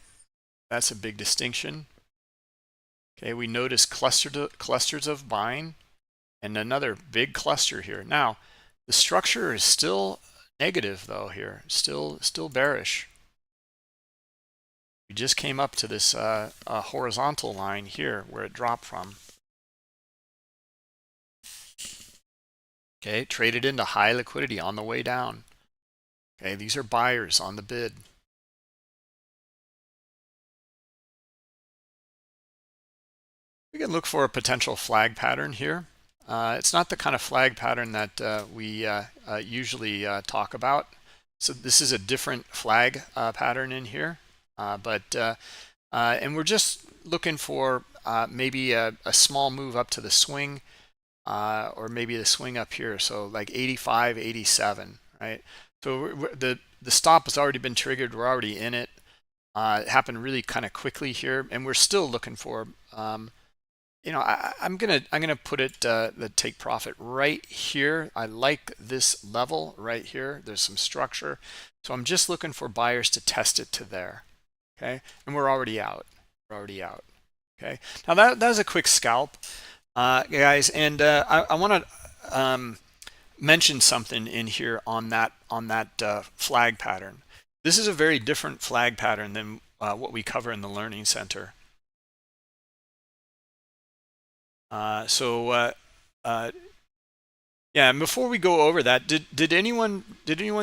that's a big distinction. Okay, we notice clusters of buying and another big cluster here. Now, the structure is still negative though here, still bearish. We just came up to this horizontal line here where it dropped from. Okay, traded into high liquidity on the way down. Okay, these are buyers on the bid. We can look for a potential flag pattern here. It's not the kind of flag pattern that we usually talk about. So this is a different flag pattern in here. And we're just looking for maybe a small move up to the swing or maybe the swing up here. So like 85, 87, right? So the stop has already been triggered. We're already in it. It happened really kind of quickly here, and we're still looking for you know, I'm gonna put it the take profit right here. I like this level right here. There's some structure, so I'm just looking for buyers to test it to there. Okay, and we're already out. We're already out. Okay, now that was a quick scalp, guys, and I want to mention something in here on that flag pattern. This is a very different flag pattern than what we cover in the Learning Center. Yeah, and before we go over that, did anyone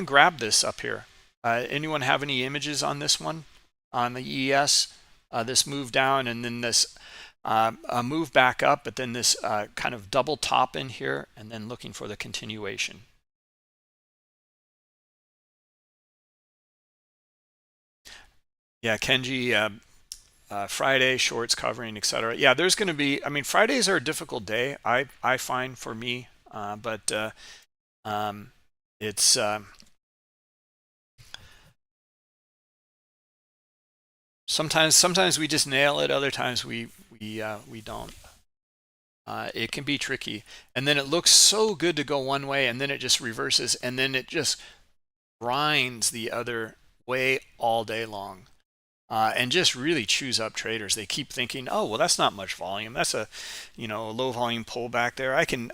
grab this up here? Anyone have any images on this one, on the ES? This move down and then this move back up, but then this kind of double top in here, and then looking for the continuation. Yeah, Kenji, Friday shorts covering, etc. Yeah, there's going to be. I mean, Fridays are a difficult day. I find for me, but it's sometimes we just nail it. Other times we don't. It can be tricky, and then it looks so good to go one way, and then it just reverses, and then it just grinds the other way all day long. And just really chews up traders. They keep thinking, oh, well, that's not much volume. That's a, a low volume pullback there. I can,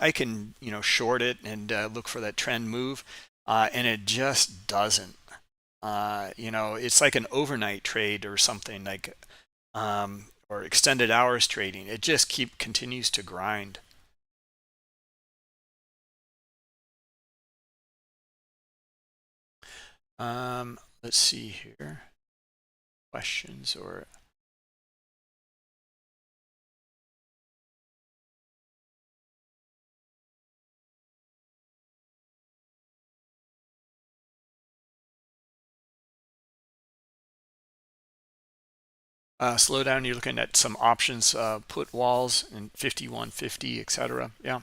short it and look for that trend move, and it just doesn't. It's like an overnight trade or something like, or extended hours trading. It just continues to grind. Let's see here. Questions or slowdown, you're looking at some options, put walls in 5150, etc. Yeah,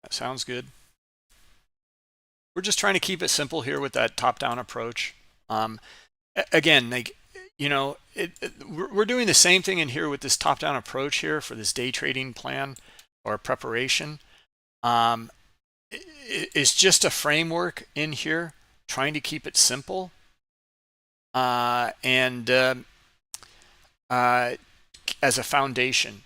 that sounds good. We're just trying to keep it simple here with that top-down approach. Again, like we're doing the same thing in here with this top-down approach here for this day trading plan or preparation. It's just a framework in here, trying to keep it simple. And as a foundation.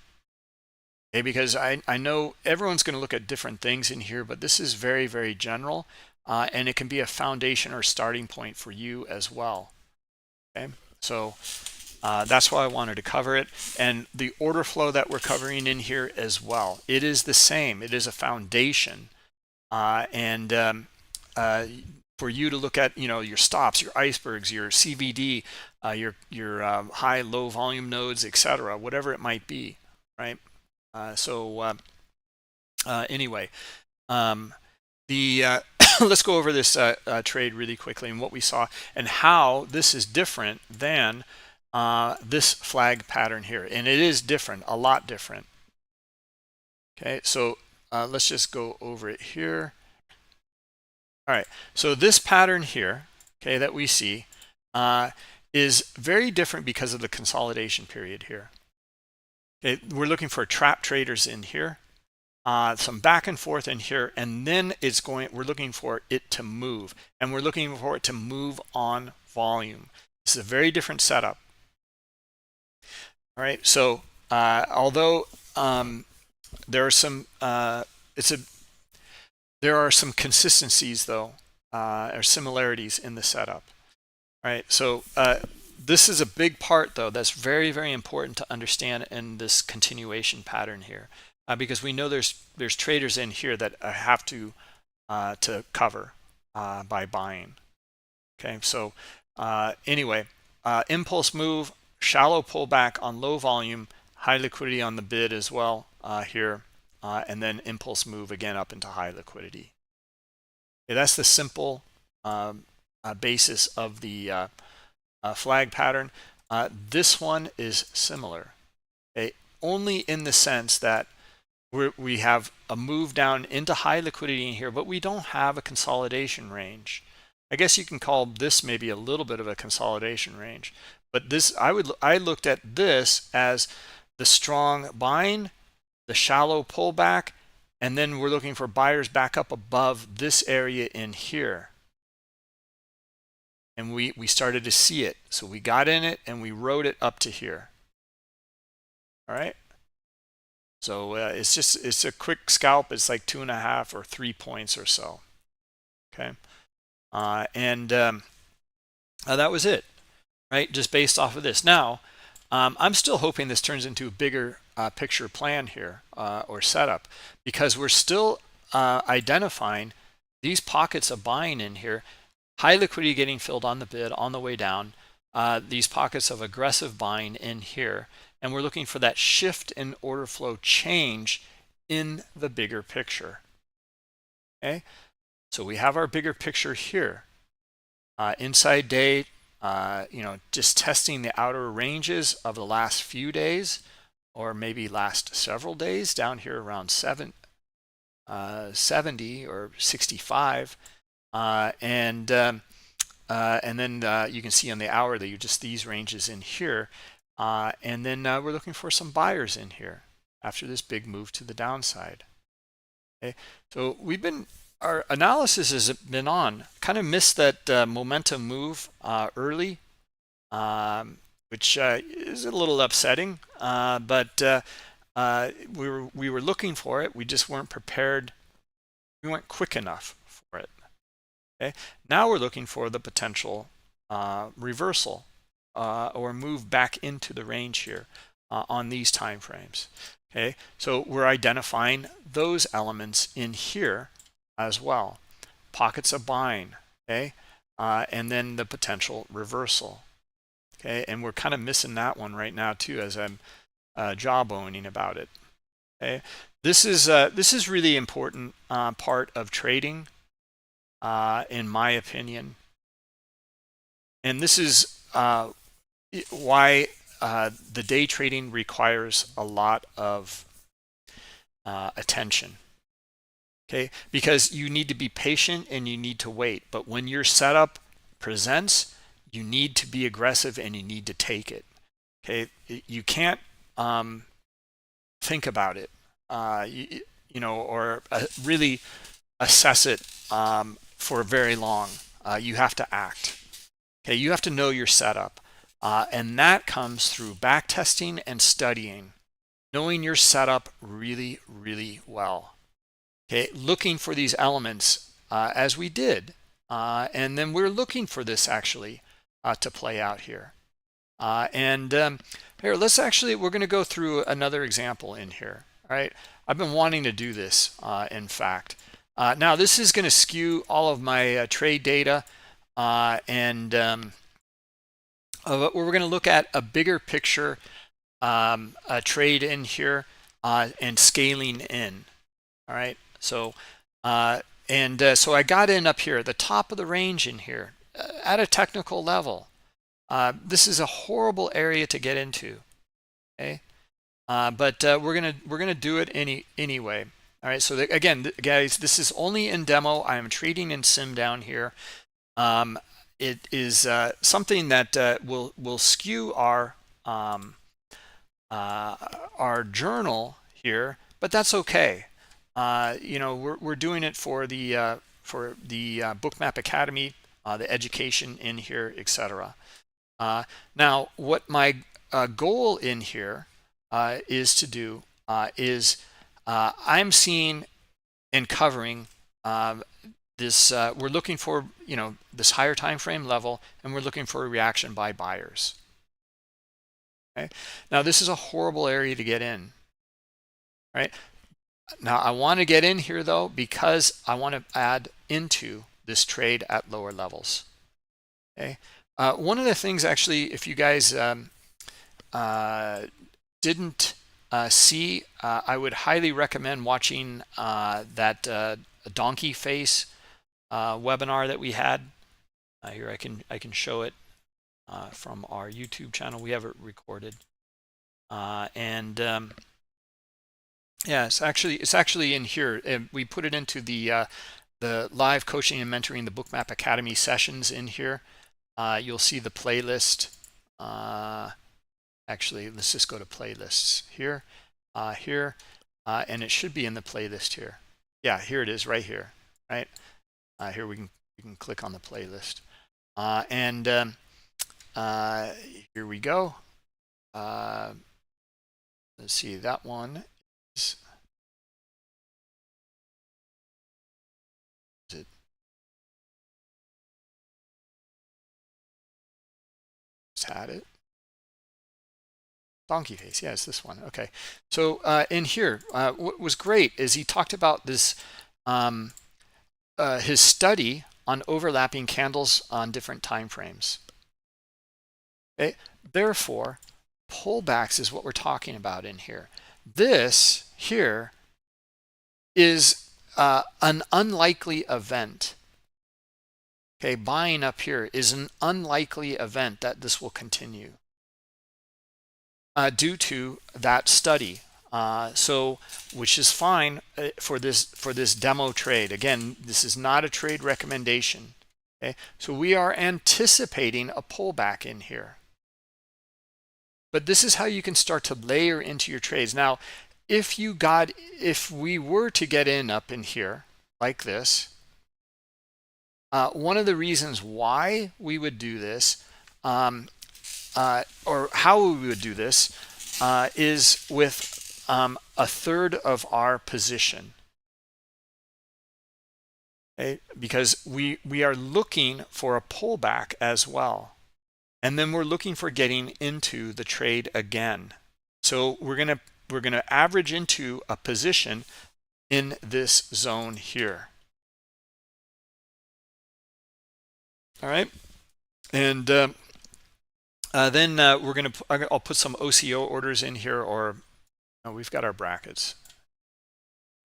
Okay, because I know everyone's going to look at different things in here, but this is very, very general, and it can be a foundation or starting point for you as well. Okay, so that's why I wanted to cover it. And the order flow that we're covering in here as well, it is the same. It is a foundation, and for you to look at, your stops, your icebergs, your CVD, your high, low volume nodes, etc., whatever it might be, right? Anyway, the let's go over this trade really quickly and what we saw and how this is different than this flag pattern here. And it is different, a lot different. Okay, so let's just go over it here. All right, so this pattern here, okay, that we see is very different because of the consolidation period here. Okay, we're looking for trap traders in here, some back and forth in here, and then we're looking for it to move, and we're looking for it to move on volume. This is a very different setup. All right, so although there are some there are some consistencies though, or similarities in the setup. All right, so this is a big part though that's very, very important to understand in this continuation pattern here, because we know there's traders in here that have to cover by buying. Okay, so anyway, impulse move, shallow pullback on low volume, high liquidity on the bid as well here, and then impulse move again up into high liquidity. Okay, that's the simple basis of the flag pattern. This one is similar, okay? Only in the sense that we have a move down into high liquidity in here, but we don't have a consolidation range. I guess you can call this maybe a little bit of a consolidation range, but this I looked at this as the strong buying, the shallow pullback, and then we're looking for buyers back up above this area in here. And we started to see it. So we got in it and we rode it up to here. All right. So it's a quick scalp. It's like 2.5 or 3 points or so. Okay. That was it, right? Just based off of this. Now, I'm still hoping this turns into a bigger picture plan here or setup, because we're still identifying these pockets of buying in here, high liquidity getting filled on the bid on the way down, these pockets of aggressive buying in here, and we're looking for that shift in order flow change in the bigger picture. Okay, so we have our bigger picture here. Inside day, just testing the outer ranges of the last few days, or maybe last several days down here around 70 or 65, and then you can see on the hour that just these ranges in here, and then we're looking for some buyers in here after this big move to the downside. Okay, so our analysis has been on, kind of missed that momentum move early, which is a little upsetting, but we were looking for it. We just weren't prepared. We weren't quick enough for it. Okay, now we're looking for the potential reversal or move back into the range here on these time frames. Okay, so we're identifying those elements in here as well, pockets of buying, okay, and then the potential reversal. Okay, and we're kind of missing that one right now too, as I'm jawboning about it. Okay, this is really important part of trading, in my opinion, and this is why the day trading requires a lot of attention. Okay, because you need to be patient and you need to wait. But when your setup presents, you need to be aggressive and you need to take it. Okay, you can't think about it, or really assess it for very long. You have to act. Okay, you have to know your setup, and that comes through back testing and studying. knowing your setup really, really well. Okay, looking for these elements as we did. And then we're looking for this actually to play out here. Here, we're going to go through another example in here. All right, I've been wanting to do this, in fact. Now, this is going to skew all of my trade data, but we're going to look at a bigger picture a trade in here and scaling in. All right, so so I got in up here at the top of the range in here at a technical level. This is a horrible area to get into. Okay, but we're gonna do it anyway. All right, so again, guys, this is only in demo. I am trading in sim down here. It is something that will skew our journal here, but that's okay. You know, we're doing it for the Bookmap Academy, the education in here, etc. Now, what my goal in here is to do is I'm seeing and covering this. We're looking for, you know, this higher time frame level, and we're looking for a reaction by buyers. Okay. Now, this is a horrible area to get in. Right. Now, I want to get in here though because I want to add into this trade at lower levels. Okay. One of the things, actually, if you guys didn't see, I would highly recommend watching that donkey face webinar that we had. Here I can show it from our YouTube channel. We have it recorded, yeah, it's actually in here. We put it into the live coaching and mentoring the Bookmap Academy sessions in here. You'll see the playlist. Actually, let's just go to playlists here, and it should be in the playlist here. Yeah, here it is, right here. Right here, we can click on the playlist, here we go. Let's see, that one is it. Just had it. Donkey face, yeah, it's this one. Okay, so in here, what was great is he talked about this, his study on overlapping candles on different time frames. Okay, therefore, pullbacks is what we're talking about in here. This here is an unlikely event. Okay, buying up here is an unlikely event that this will continue. Due to that study, which is fine for this demo trade. Again, this is not a trade recommendation. Okay, so we are anticipating a pullback in here, but this is how you can start to layer into your trades. Now, if we were to get in up in here like this, one of the reasons why we would do this, or how we would do this, is with a third of our position. Okay? Because we are looking for a pullback as well, and then we're looking for getting into the trade again. So we're gonna average into a position in this zone here. All right, and then I'll put some OCO orders in here, or we've got our brackets,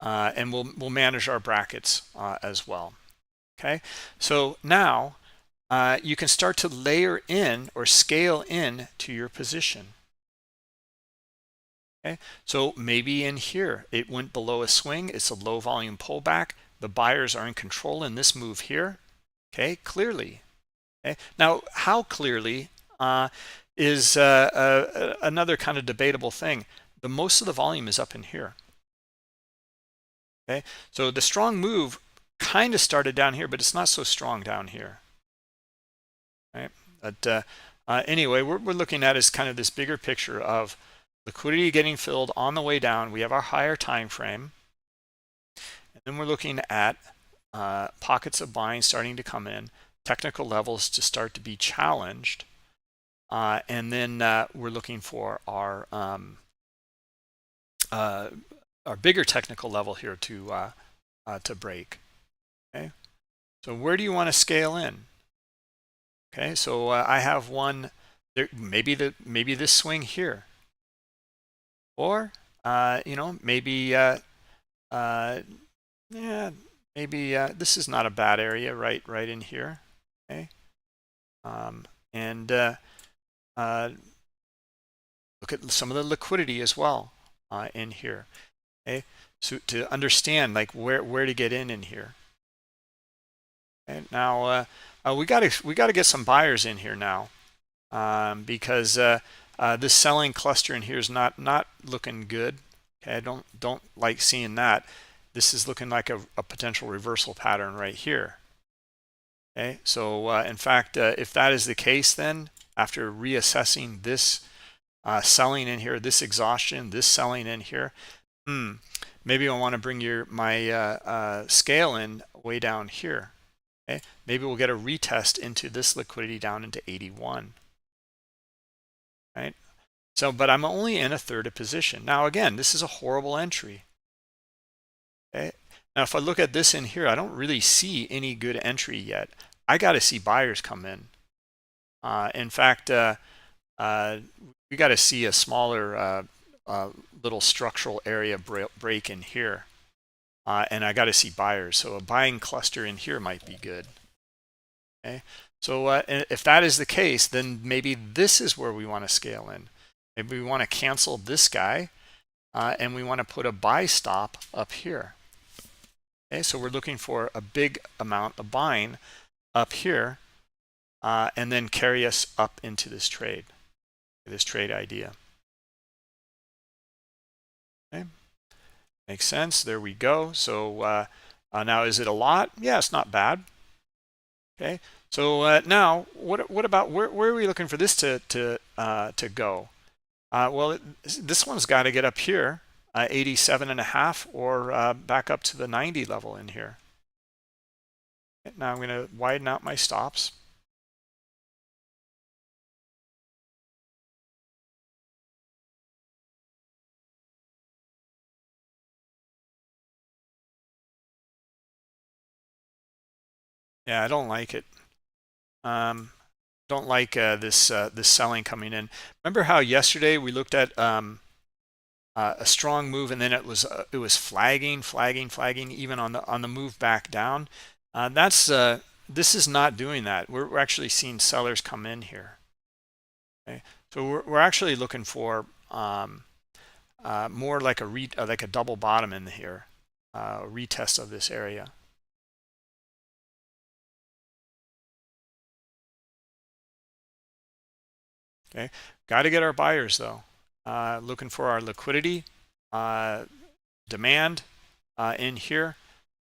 and we'll manage our brackets as well. Okay, so now you can start to layer in or scale in to your position. Okay, so maybe in here it went below a swing. It's a low volume pullback. The buyers are in control in this move here. Okay, clearly. Okay, now how clearly is another kind of debatable thing. The most of the volume is up in here. Okay, so the strong move kind of started down here, but it's not so strong down here. Right, but anyway, we're looking at is kind of this bigger picture of liquidity getting filled on the way down. We have our higher time frame, and then we're looking at pockets of buying starting to come in, technical levels to start to be challenged, and then we're looking for our bigger technical level here to break. Okay, so where do you want to scale in? Okay, so I have one there, maybe this swing here, or maybe yeah, maybe this is not a bad area right in here. Okay, and look at some of the liquidity as well in here. Okay, so to understand like where to get in here. And now we got to get some buyers in here now, because this selling cluster in here is not looking good. Okay, I don't like seeing that. This is looking like a potential reversal pattern right here. Okay, so in fact, if that is the case, then after reassessing this selling in here, this exhaustion, this selling in here, maybe I want to bring my scale in way down here. Okay, maybe we'll get a retest into this liquidity down into 81. Right, so but I'm only in a third of position. Now again, this is a horrible entry. Okay, now if I look at this in here, I don't really see any good entry yet. I got to see buyers come in. In fact, we got to see a smaller little structural area break in here, and I got to see buyers. So a buying cluster in here might be good. Okay, so if that is the case, then maybe this is where we want to scale in. Maybe we want to cancel this guy, and we want to put a buy stop up here. Okay, so we're looking for a big amount of buying up here, and then carry us up into this trade idea. Okay, makes sense. There we go. So now, is it a lot? Yeah, it's not bad. Okay, so now what about where are we looking for this to go? Well, this one's got to get up here, 87.5, or back up to the 90 level in here. Now I'm going to widen out my stops. Yeah, I don't like it. Don't like this selling coming in. Remember how yesterday we looked at a strong move, and then it was flagging even on the move back down. This is not doing that. We're actually seeing sellers come in here. Okay, so we're actually looking for more like a double bottom in here, a retest of this area. Okay, got to get our buyers though. Looking for our liquidity, demand in here,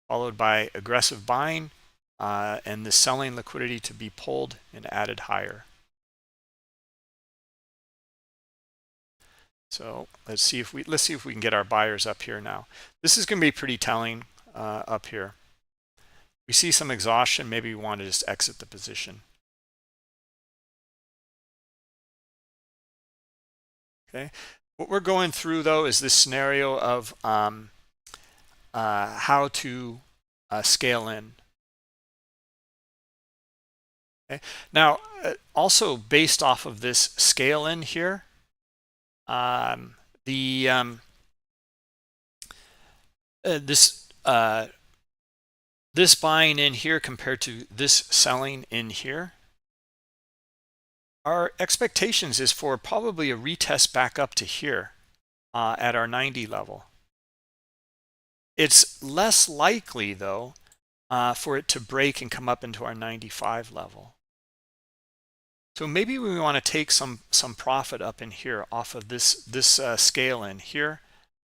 followed by aggressive buying, and the selling liquidity to be pulled and added higher. So let's see if we can get our buyers up here now. This is going to be pretty telling up here. We see some exhaustion. Maybe we want to just exit the position. Okay, what we're going through though is this scenario of how to scale in. Okay, now also based off of this scale in here, this buying in here compared to this selling in here, our expectations is for probably a retest back up to here at our 90 level. It's less likely though for it to break and come up into our 95 level. So maybe we want to take some profit up in here off of this scale in here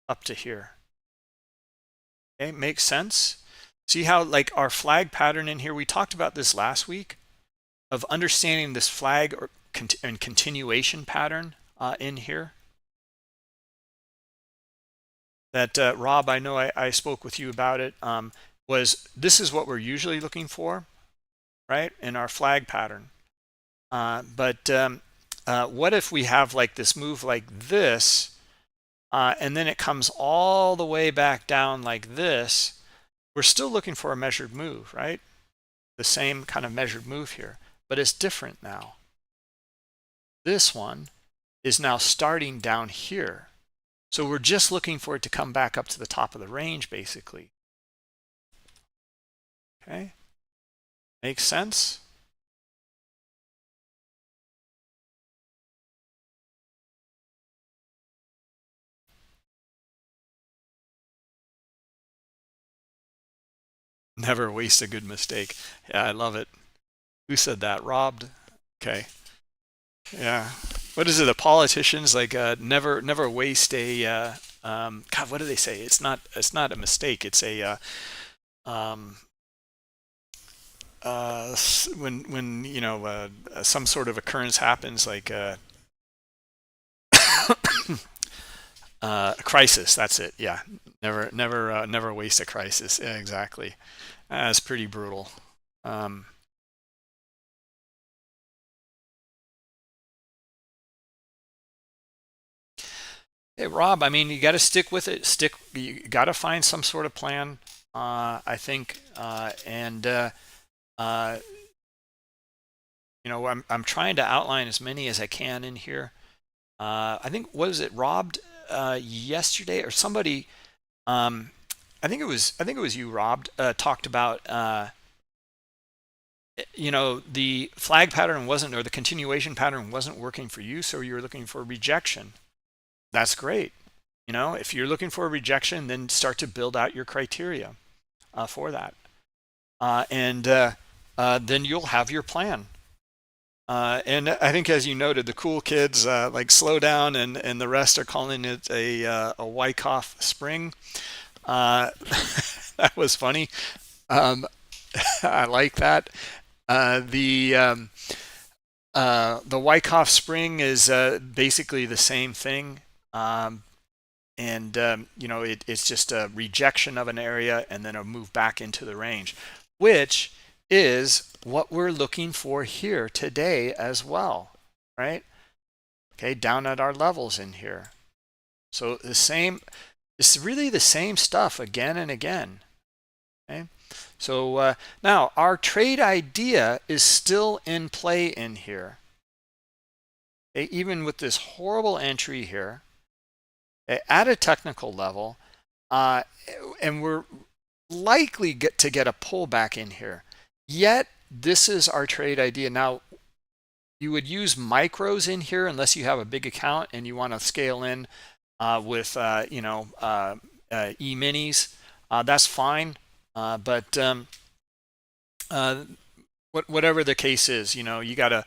up to here. Okay, makes sense. See how like our flag pattern in here, we talked about this last week, of understanding this flag and continuation pattern in here. that Rob, I know I spoke with you about it, was this is what we're usually looking for, right, in our flag pattern. But what if we have like this move like this, and then it comes all the way back down like this? We're still looking for a measured move, right? The same kind of measured move here, but it's different now. This one is now starting down here. So we're just looking for it to come back up to the top of the range, basically. Okay, makes sense? Never waste a good mistake. Yeah, I love it. Who said that? Robbed? Okay. Yeah. What is it? The politicians like never waste a God. What do they say? It's not a mistake. It's a um, when some sort of occurrence happens, like a crisis. That's it. Yeah. Never waste a crisis. Yeah, exactly. That's pretty brutal. Um, Hey Rob, I mean, you got to stick with it. You got to find some sort of plan. I think, and uh, I'm trying to outline as many as I can in here. I think was it Robbed yesterday or somebody? Um, I think it was you, Robbed, talked about the flag pattern wasn't, or the continuation pattern wasn't working for you, so you were looking for rejection. That's great. If you're looking for a rejection, then start to build out your criteria for that. And then you'll have your plan. And I think, as you noted, the cool kids like slow down, and the rest are calling it a Wyckoff spring. Uh, that was funny. Um, I like that. The Wyckoff spring is basically the same thing. And it's just a rejection of an area and then a move back into the range, which is what we're looking for here today as well, right? Okay, down at our levels in here. So it's really the same stuff again and again. Okay, so now our trade idea is still in play in here. Okay, even with this horrible entry here, at a technical level, and we're likely to get a pullback in here. Yet this is our trade idea. Now, you would use micros in here unless you have a big account and you want to scale in with e-minis. That's fine. But whatever the case is, you got a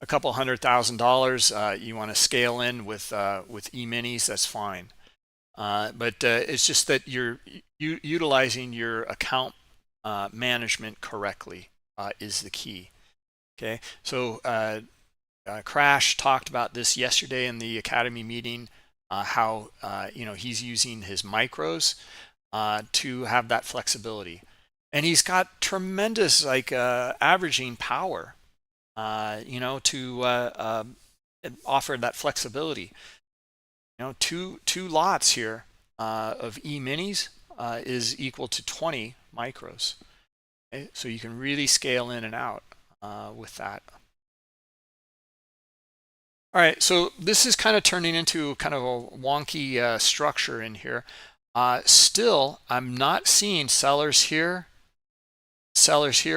couple $100,000 you want to scale in with e-minis, that's fine. But it's just that you're utilizing your account management correctly is the key. Okay, so Crash talked about this yesterday in the Academy meeting, how he's using his micros to have that flexibility, and he's got tremendous averaging power, to offer that flexibility. Two lots here of e-minis is equal to 20 micros. Okay? So you can really scale in and out with that. All right, so this is kind of turning into kind of a wonky structure in here. Still, I'm not seeing sellers here,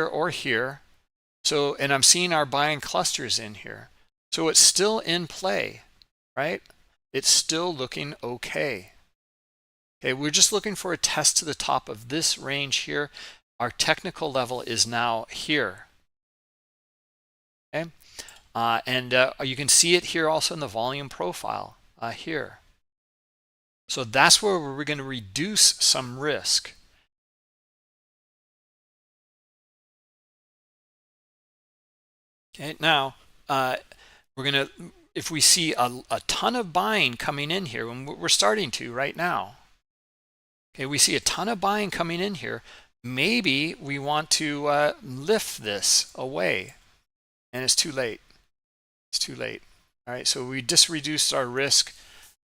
or here. So, and I'm seeing our buying clusters in here. So it's still in play, right? It's still looking okay. Okay, we're just looking for a test to the top of this range here. Our technical level is now here. Okay, and you can see it here also in the volume profile here. So that's where we're going to reduce some risk. Okay, now we're going to, if we see a ton of buying coming in here, and we're starting to right now, Okay, we see a ton of buying coming in here. Maybe we want to lift this away, and it's too late. It's too late. All right, so we just reduced our risk.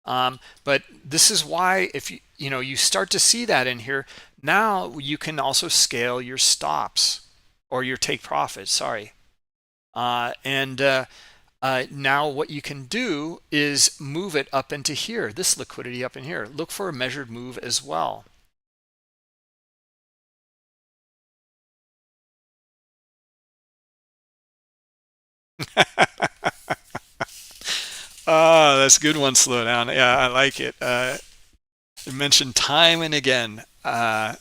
But this is why if you start to see that in here, now you can also scale your stops or your take profits, sorry. Now what you can do is move it up into here, this liquidity up in here. Look for a measured move as well. Oh, that's a good one, slow down. Yeah, I like it. Mentioned time and again. I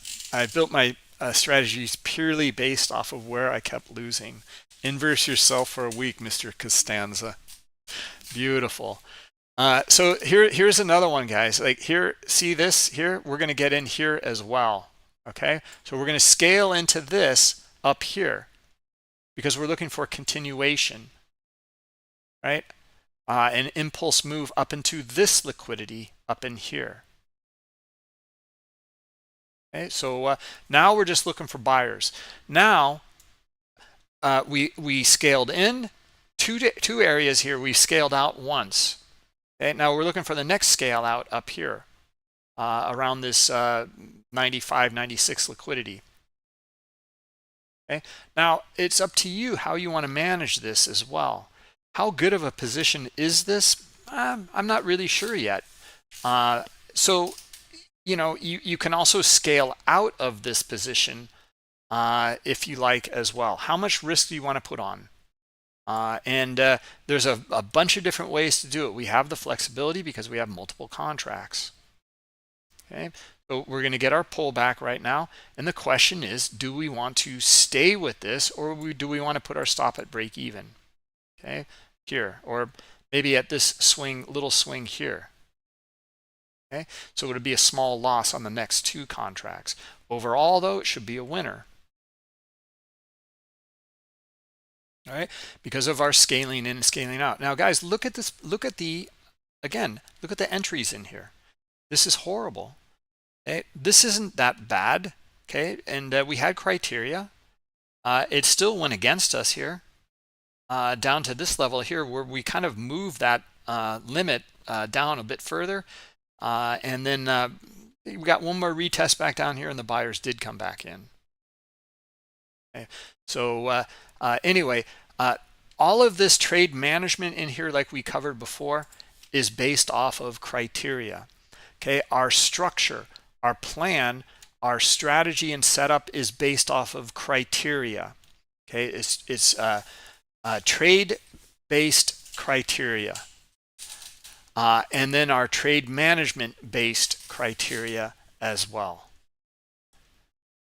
built my strategies purely based off of where I kept losing. Inverse yourself for a week, Mr. Costanza. Beautiful. So here's another one, guys. Like here, see this here? We're going to get in here as well. Okay, so we're going to scale into this up here because we're looking for continuation, right? An impulse move up into this liquidity up in here. Okay, so now we're just looking for buyers. Now we scaled in two areas here. We scaled out once. Okay, now we're looking for the next scale out up here around this 95, 96 liquidity. Okay, now it's up to you how you want to manage this as well. How good of a position is this? I'm not really sure yet. So you can also scale out of this position if you like as well. How much risk do you want to put on? There's a bunch of different ways to do it. We have the flexibility because we have multiple contracts. Okay, so we're going to get our pullback right now. And the question is, do we want to stay with this or do we want to put our stop at break even? Okay, here, or maybe at this little swing here. Okay, so it would be a small loss on the next two contracts. Overall, though, it should be a winner. All right, because of our scaling in and scaling out. Now, guys, look at this. Look at the entries in here. This is horrible. Okay, this isn't that bad. Okay, and we had criteria. It still went against us here. Down to this level here where we kind of move that limit down a bit further. And then we got one more retest back down here and the buyers did come back in. Okay. So anyway, all of this trade management in here, like we covered before, is based off of criteria. Okay, our structure, our plan, our strategy and setup is based off of criteria. Okay, it's trade-based criteria. And then our trade management-based criteria as well.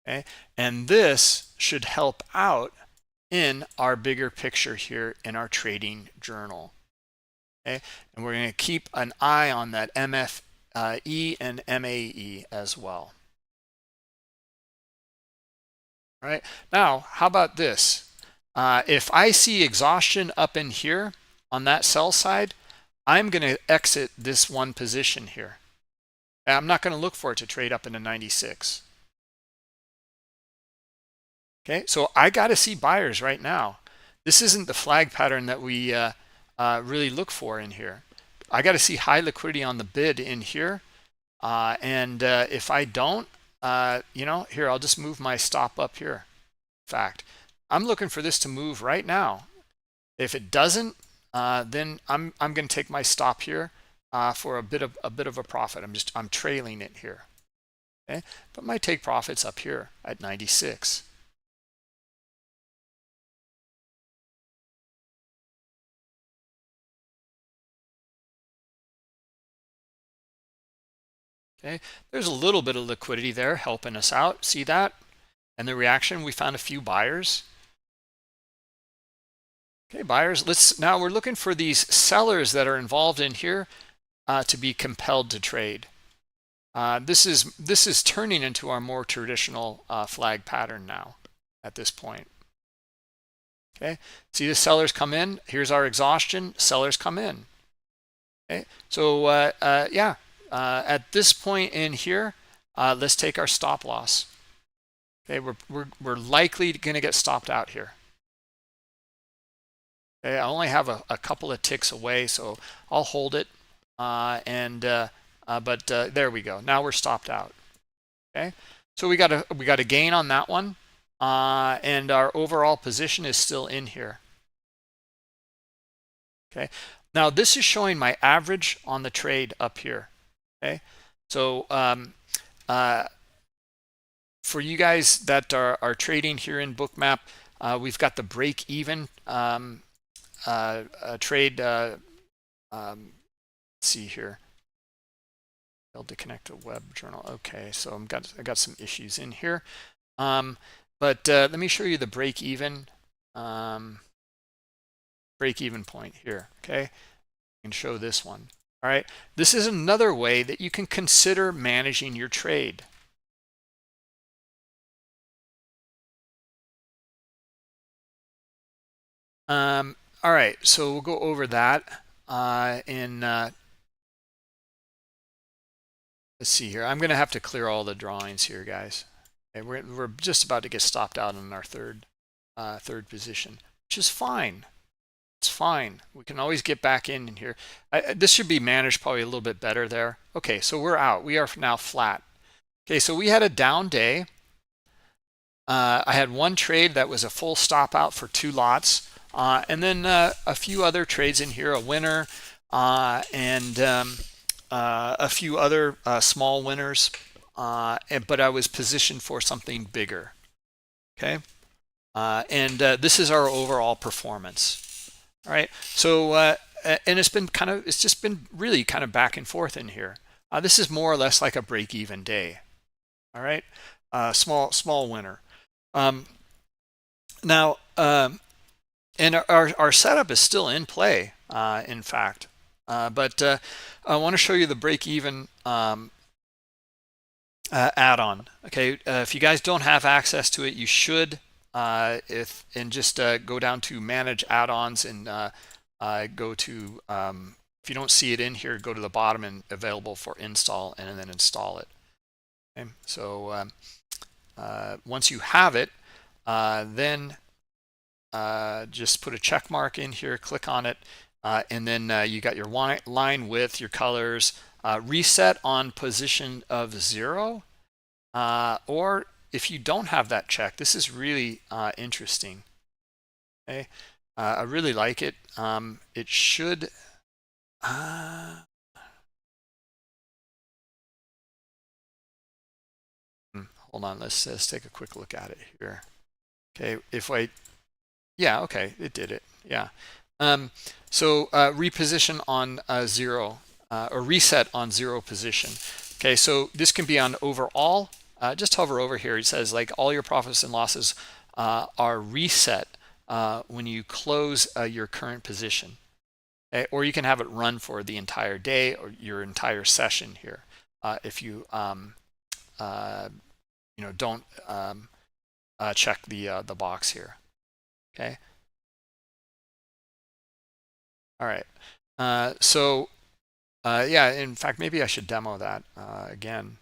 Okay, and this should help out in our bigger picture here in our trading journal. Okay, and we're going to keep an eye on that MFE and MAE as well. All right, now how about this? If I see exhaustion up in here on that sell side, I'm going to exit this one position here. I'm not going to look for it to trade up into 96. Okay, so I got to see buyers right now. This isn't the flag pattern that we really look for in here. I got to see high liquidity on the bid in here. If I don't, here, I'll just move my stop up here. In fact, I'm looking for this to move right now. If it doesn't, then I'm going to take my stop here for a bit of a profit. I'm trailing it here. Okay, but my take profit's up here at 96. Okay, there's a little bit of liquidity there helping us out. See that? And the reaction, we found a few buyers. Okay, buyers, now we're looking for these sellers that are involved in here to be compelled to trade. This is turning into our more traditional flag pattern now at this point. Okay, see the sellers come in. Here's our exhaustion. Sellers come in. Okay, so yeah, at this point in here, let's take our stop loss. Okay, we're likely going to get stopped out here. Okay, I only have a couple of ticks away, so I'll hold it. But there we go. Now we're stopped out. Okay, so we got a gain on that one, and our overall position is still in here. Okay, now this is showing my average on the trade up here. Okay, so for you guys that are trading here in Bookmap, we've got the break even trade. Let's see here. Failed to connect to web journal. Okay, so I got some issues in here. But let me show you the break even point here. Okay, I can show this one. All right, this is another way that you can consider managing your trade. All right, so we'll go over that let's see here. I'm going to have to clear all the drawings here, guys. Okay, we're just about to get stopped out in our third position, which is fine. It's fine. We can always get back in here. This should be managed probably a little bit better there. Okay, so we're out. We are now flat. Okay, so we had a down day. I had one trade that was a full stop out for 2 lots. And then a few other trades in here, a winner and a few other small winners. But I was positioned for something bigger. Okay. This is our overall performance. All right. So, and it's just been really kind of back and forth in here. This is more or less like a break-even day. All right. Small winner. Now, and our setup is still in play, in fact. But I want to show you the break-even add-on. Okay, if you guys don't have access to it, you should. Just go down to Manage Add-ons and go to. If you don't see it in here, go to the bottom and Available for Install, and then install it. Okay, so once you have it, then just put a check mark in here, click on it, and then you got your line width, your colors, reset on position of 0, or if you don't have that check, this is really interesting. Okay, I really like it. It should hold on, let's take a quick look at it here. Okay, yeah, okay, it did it. Yeah. So reposition on 0 or reset on 0 position. Okay, so this can be on overall. Just hover over here. It says like all your profits and losses are reset when you close your current position. Okay? Or you can have it run for the entire day or your entire session here if you don't check the box here. Okay. All right. Yeah, in fact, maybe I should demo that again.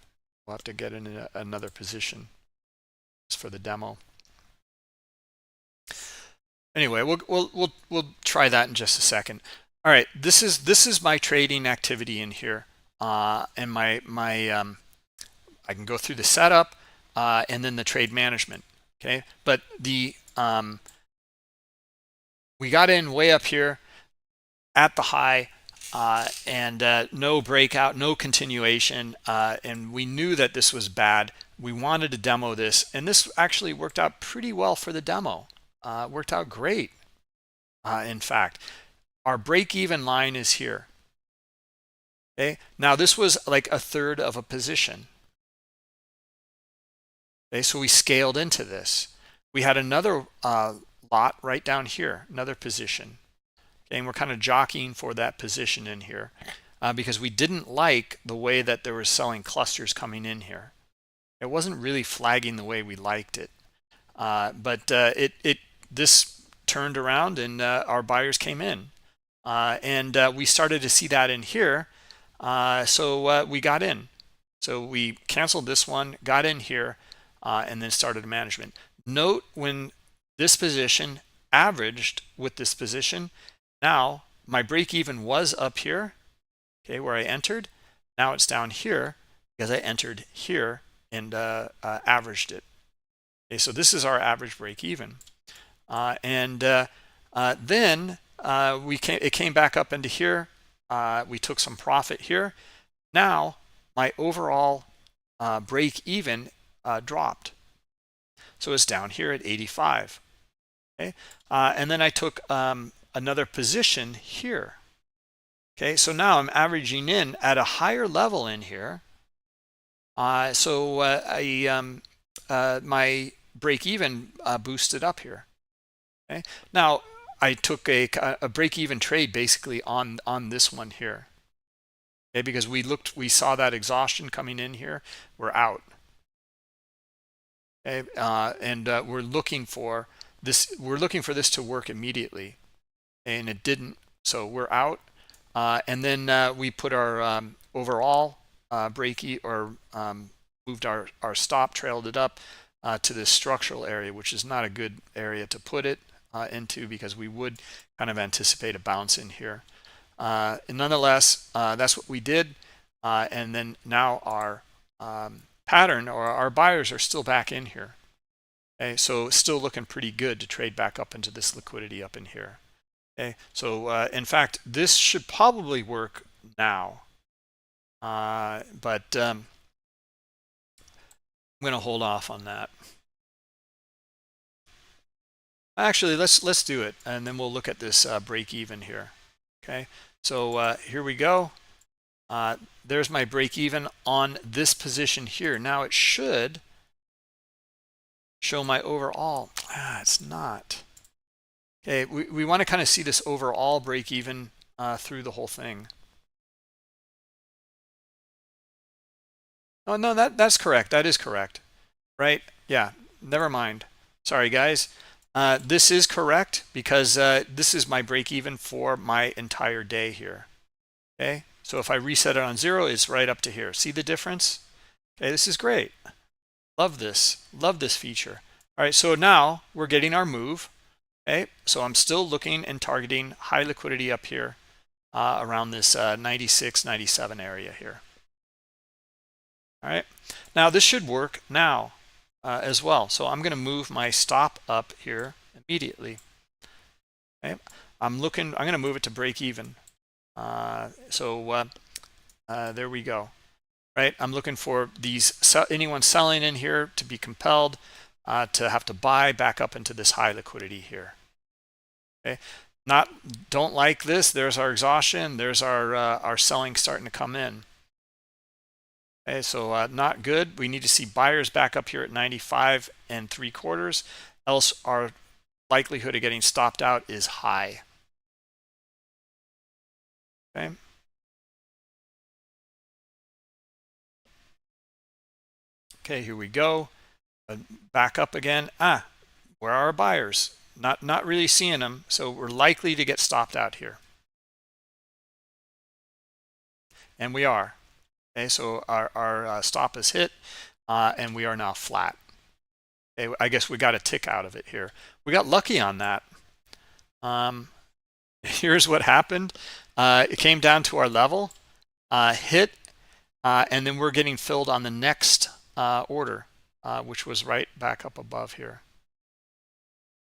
We'll have to get in another position just for the demo. Anyway, we'll try that in just a second. All right, this is my trading activity in here, and my I can go through the setup and then the trade management. Okay, but we got in way up here at the high. And no breakout, no continuation, and we knew that this was bad. We wanted to demo this, and this actually worked out pretty well for the demo. Worked out great. In fact, our break-even line is here. Okay, now this was like a third of a position. Okay, so we scaled into this. We had another lot right down here, another position. And we're kind of jockeying for that position in here because we didn't like the way that there were selling clusters coming in here. It wasn't really flagging the way we liked it. But this turned around and our buyers came in. And we started to see that in here. So we got in. So we canceled this one, got in here, and then started management. Note when this position averaged with this position, now my break even was up here, okay, where I entered. Now it's down here because I entered here and averaged it. Okay, so this is our average break even. Then it came back up into here. We took some profit here. Now my overall break even dropped. So it's down here at 85. Okay, and then I took another position here. Okay, so now I'm averaging in at a higher level in here. My break even boosted up here. Okay, now I took a break even trade basically on this one here. Okay, because we saw that exhaustion coming in here. We're out. Okay, we're looking for this. We're looking for this to work immediately, and it didn't. So we're out. And then we put our overall moved our stop, trailed it up to this structural area, which is not a good area to put it into because we would kind of anticipate a bounce in here. And nonetheless, that's what we did. And then now our pattern, or our buyers, are still back in here. Okay, so still looking pretty good to trade back up into this liquidity up in here. Okay, so in fact, this should probably work now, but I'm going to hold off on that. Actually, let's do it, and then we'll look at this break even here. Okay, so here we go. There's my break even on this position here. Now it should show my overall. It's not. Okay, we want to kind of see this overall break even through the whole thing. Oh no, that's correct. That is correct, right? Yeah, never mind. Sorry guys. This is correct because this is my break even for my entire day here. Okay, so if I reset it on 0, it's right up to here. See the difference? Okay, this is great. Love this feature. All right, so now we're getting our move. Okay, so I'm still looking and targeting high liquidity up here around this 96, 97 area here. All right, now this should work now as well. So I'm going to move my stop up here immediately. Okay, I'm going to move it to break even. There we go. Right, I'm looking for anyone selling in here to be compelled to have to buy back up into this high liquidity here. Okay, don't like this. There's our exhaustion. There's our selling starting to come in. Okay, so not good. We need to see buyers back up here at 95 3/4, else our likelihood of getting stopped out is high. Okay. Okay, here we go. Back up again. Where are our buyers? Not really seeing them, so we're likely to get stopped out here. And we are. Okay, so our stop is hit, and we are now flat. Okay, I guess we got a tick out of it here. We got lucky on that. Here's what happened. It came down to our level, hit, and then we're getting filled on the next order, which was right back up above here.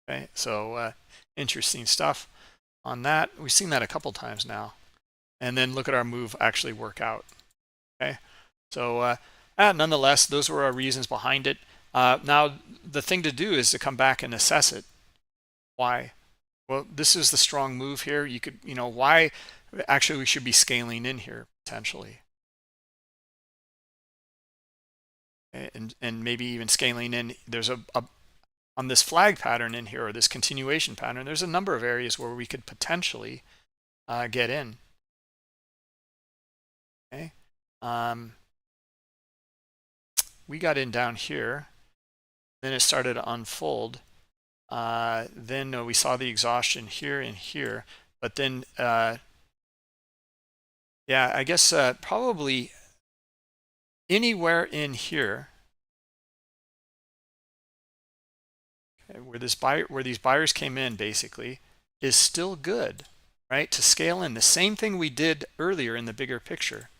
Okay, so interesting stuff on that. We've seen that a couple times now. And then look at our move actually work out. Okay, so nonetheless, those were our reasons behind it. Now, the thing to do is to come back and assess it. Why? Well, this is the strong move here. You could, why? Actually, we should be scaling in here potentially. And maybe even scaling in. There's on this flag pattern in here, or this continuation pattern, there's a number of areas where we could potentially get in. Okay, we got in down here, then it started to unfold. Then we saw the exhaustion here and here, but then yeah, I guess probably anywhere in here, okay, where these buyers came in basically, is still good, right? To scale in the same thing we did earlier in the bigger picture.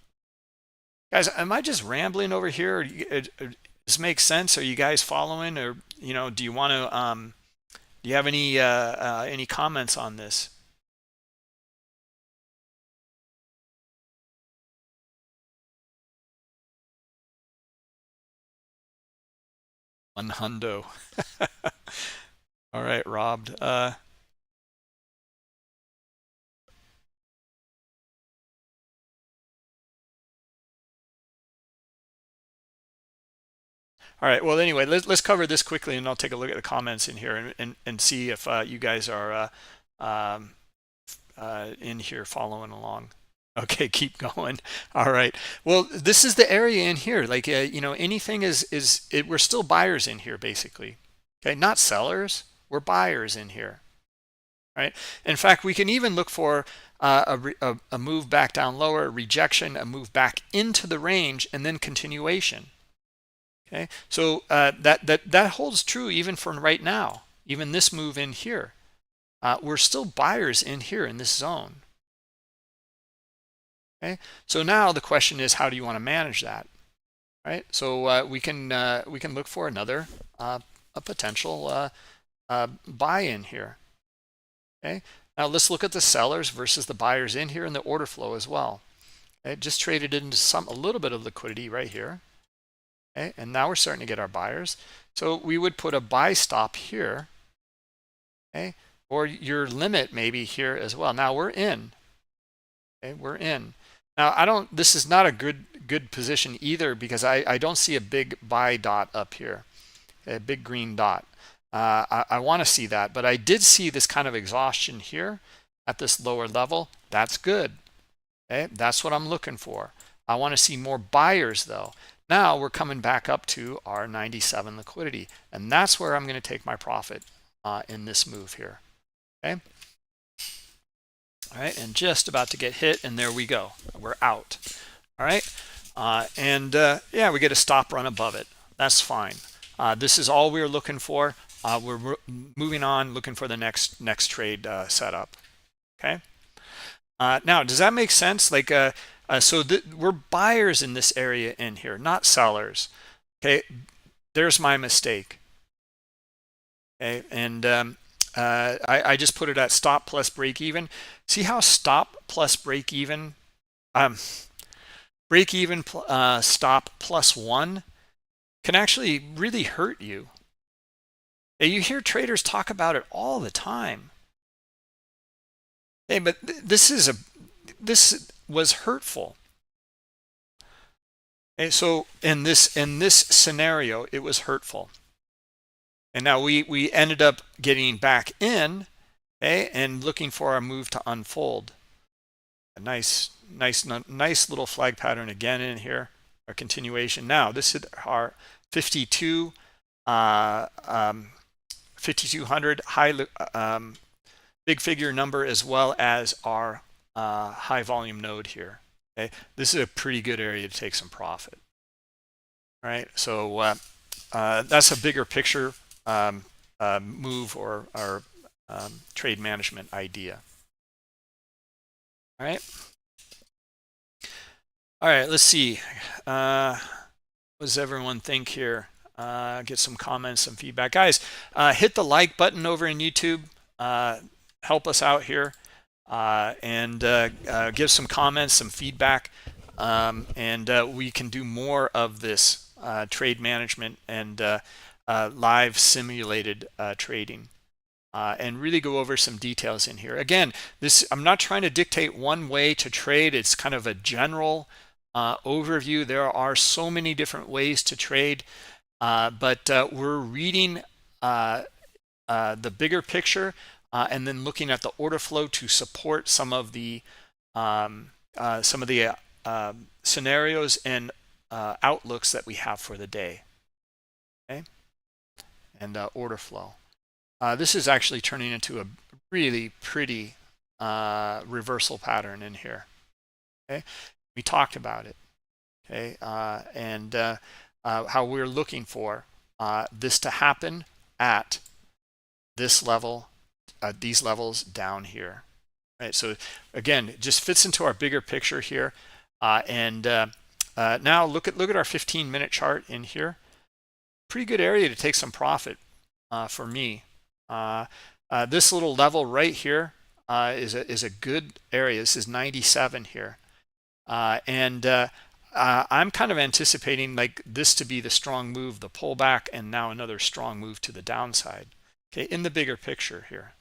Guys, am I just rambling over here? Does this make sense? Are you guys following, or do you want to do you have any comments on this? One hundo. All right, robbed. All right. Well, anyway, let's cover this quickly, and I'll take a look at the comments in here and see if you guys are um, in here following along. Okay, keep going. All right. Well, this is the area in here. Like anything we're still buyers in here basically. Okay, not sellers. We're buyers in here. Right. In fact, we can even look for a move back down lower, a rejection, a move back into the range, and then continuation. Okay, so that holds true even for right now. Even this move in here, we're still buyers in here in this zone. Okay, so now the question is, how do you want to manage that? Right. So we can look for another a potential buy in here. Okay. Now let's look at the sellers versus the buyers in here and the order flow as well. It just traded into a little bit of liquidity right here. Okay, and now we're starting to get our buyers. So we would put a buy stop here, okay, or your limit maybe here as well. Now we're in. Okay, we're in. Now this is not a good position either, because I don't see a big buy dot up here, a big green dot. I want to see that, but I did see this kind of exhaustion here at this lower level. That's good. Okay, that's what I'm looking for. I want to see more buyers though. Now we're coming back up to our 97 liquidity, and that's where I'm going to take my profit in this move here. Okay. All right, and just about to get hit, and there we go. We're out. All right, yeah, we get a stop run above it. That's fine. This is all we're looking for. We're moving on, looking for the next trade setup. Okay. Now, does that make sense? Like, so we're buyers in this area in here, not sellers. Okay, there's my mistake. Okay, and I just put it at stop plus break even. See how stop plus break even, stop plus one can actually really hurt you. You hear traders talk about it all the time. Hey, but this was hurtful. And so in this scenario, it was hurtful. And now we ended up getting back in, okay, and looking for our move to unfold. A nice little flag pattern again in here, a continuation. Now this is our 5200 high big figure number, as well as our high volume node here. Okay, this is a pretty good area to take some profit. All right, so that's a bigger picture move or trade management idea. All right. All right, let's see. What does everyone think here? Get some comments, some feedback. Guys, hit the like button over in YouTube. Help us out here, and give some comments, some feedback, and we can do more of this trade management and live simulated trading, and really go over some details in here. Again, I'm not trying to dictate one way to trade. It's kind of a general overview. There are so many different ways to trade, but we're reading the bigger picture, and then looking at the order flow to support some of the scenarios and outlooks that we have for the day. Okay, and order flow. This is actually turning into a really pretty reversal pattern in here. Okay, we talked about it. okay, and how we're looking for this to happen at this level, these levels down here, right? So again, it just fits into our bigger picture here. Now look at our 15-minute chart in here. Pretty good area to take some profit for me. This little level right here is a good area. This is 97 here, I'm kind of anticipating like this to be the strong move, the pullback, and now another strong move to the downside. Okay, in the bigger picture here.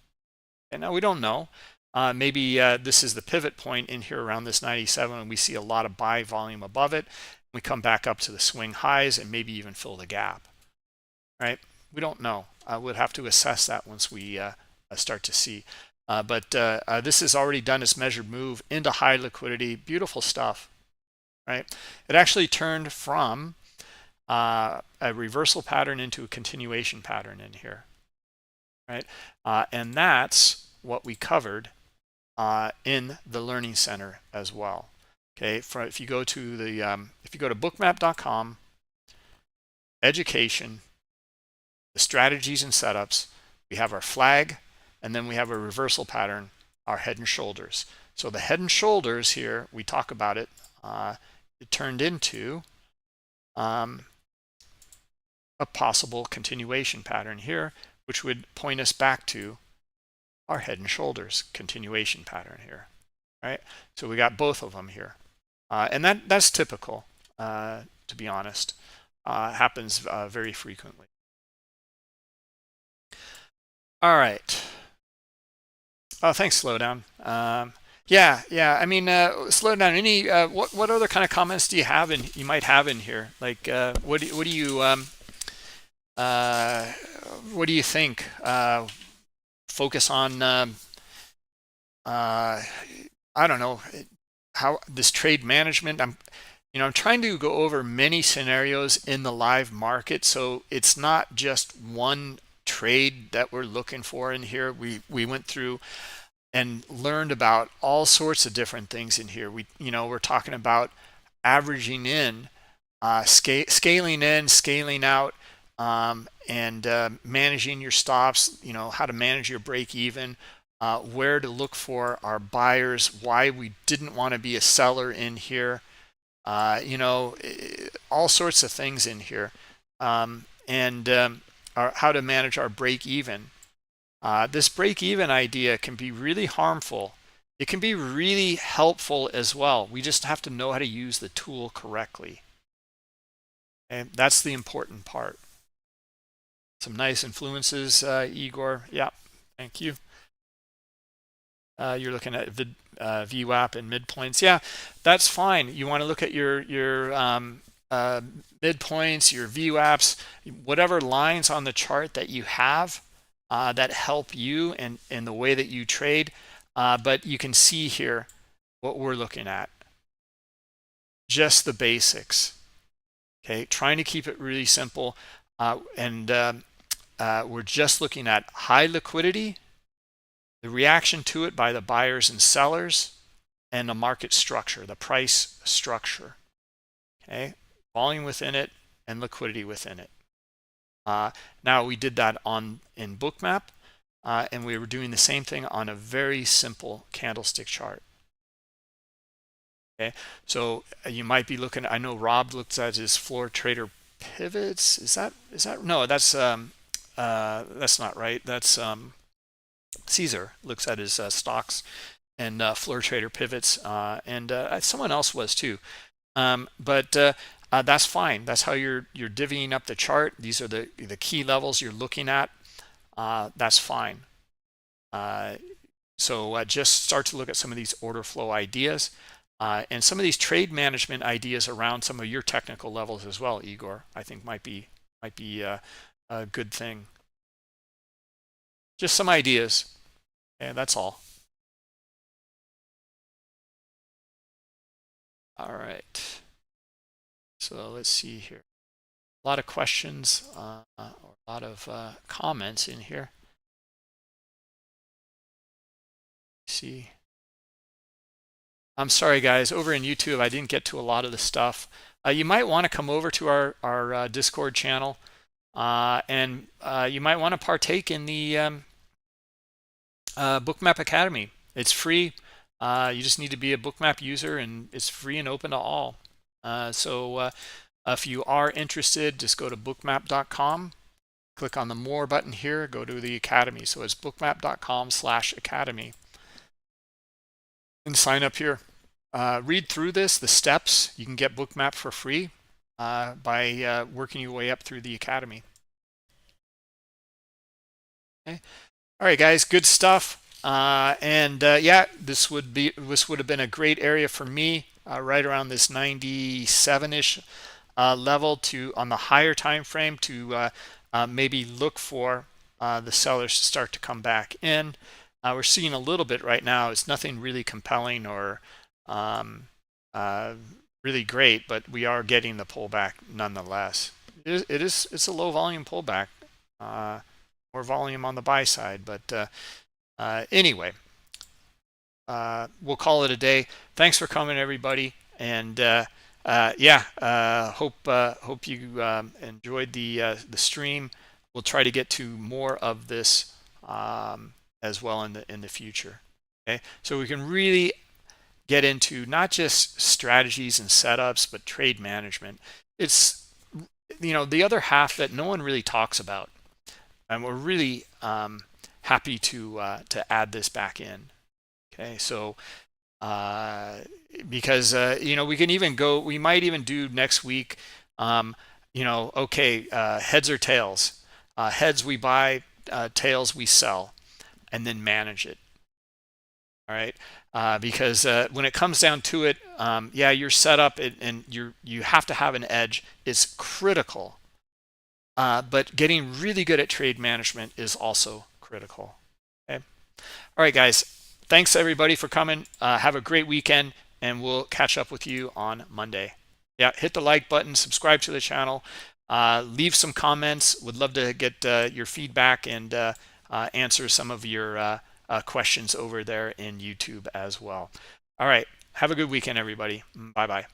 And now we don't know. Maybe this is the pivot point in here around this 97, and we see a lot of buy volume above it. We come back up to the swing highs and maybe even fill the gap. Right? We don't know. We'll have to assess that once we start to see. But this has already done its measured move into high liquidity. Beautiful stuff. Right? It actually turned from a reversal pattern into a continuation pattern in here. Right? And that's what we covered in the Learning Center as well. Okay, if you go to bookmap.com, education, the strategies and setups, we have our flag, and then we have a reversal pattern, our head and shoulders. So the head and shoulders here, we talk about it. It turned into a possible continuation pattern here, which would point us back to our head and shoulders continuation pattern here, right? So we got both of them here, and that's typical, to be honest. Happens very frequently. All right. Oh, thanks, Slowdown. Yeah. I mean, Slowdown. Any what other kind of comments do you have you might have in here? Like, what do you think? Focus on I don't know how this trade management. I'm trying to go over many scenarios in the live market, so it's not just one trade that we're looking for in here. We went through and learned about all sorts of different things in here. We're talking about averaging in, scaling in, scaling out, and managing your stops, how to manage your break even, where to look for our buyers, why we didn't want to be a seller in here, all sorts of things in here, and how to manage our break even. This break even idea can be really harmful. It can be really helpful as well. We just have to know how to use the tool correctly. And that's the important part. Some nice influences, Igor. Yeah, thank you. You're looking at VWAP and midpoints. Yeah, that's fine. You want to look at your midpoints, your VWAPs, whatever lines on the chart that you have that help you and the way that you trade. But you can see here what we're looking at. Just the basics. Okay, trying to keep it really simple. We're just looking at high liquidity, the reaction to it by the buyers and sellers, and the market structure, the price structure. Okay, volume within it and liquidity within it. Now we did that in Bookmap, and we were doing the same thing on a very simple candlestick chart. Okay, so you might be looking. I know Rob looks at his floor trader pivots. Is that no? That's not right. That's Caesar looks at his stocks and floor trader pivots, and someone else was too. But that's fine. That's how you're divvying up the chart. These are the key levels you're looking at. That's fine. So just start to look at some of these order flow ideas and some of these trade management ideas around some of your technical levels as well, Igor. I think might be a good thing. Just some ideas, and that's all. All right. So let's see here. A lot of questions, or a lot of comments in here. Let's see. I'm sorry, guys. Over in YouTube, I didn't get to a lot of the stuff. you might want to come over to our Discord channel, and you might want to partake in the Bookmap Academy. It's free. You just need to be a Bookmap user, and it's free and open to all. So if you are interested, just go to bookmap.com, click on the More button here, go to the Academy. So it's bookmap.com/academy, and sign up here. Read through this, the steps. You can get Bookmap for free by working your way up through the Academy. Okay. All right, guys, good stuff. Yeah, this would have been a great area for me, right around this 97-ish level to on the higher time frame to maybe look for the sellers to start to come back in. We're seeing a little bit right now. It's nothing really compelling or really great, but we are getting the pullback nonetheless. It's a low volume pullback. More volume on the buy side, but anyway, we'll call it a day. Thanks for coming, everybody, and hope you enjoyed the stream. We'll try to get to more of this as well in the future. Okay, so we can really get into not just strategies and setups, but trade management. It's the other half that no one really talks about, and we're really happy to add this back in. Okay, so because we might even do next week, heads or tails. Heads we buy, tails we sell, and then manage it. All right, because when it comes down to it, your setup and you have to have an edge is critical. But getting really good at trade management is also critical. Okay. All right, guys. Thanks everybody for coming. Have a great weekend, and we'll catch up with you on Monday. Yeah, hit the like button, subscribe to the channel, leave some comments. Would love to get your feedback and answer some of your questions over there in YouTube as well. All right. Have a good weekend, everybody. Bye-bye.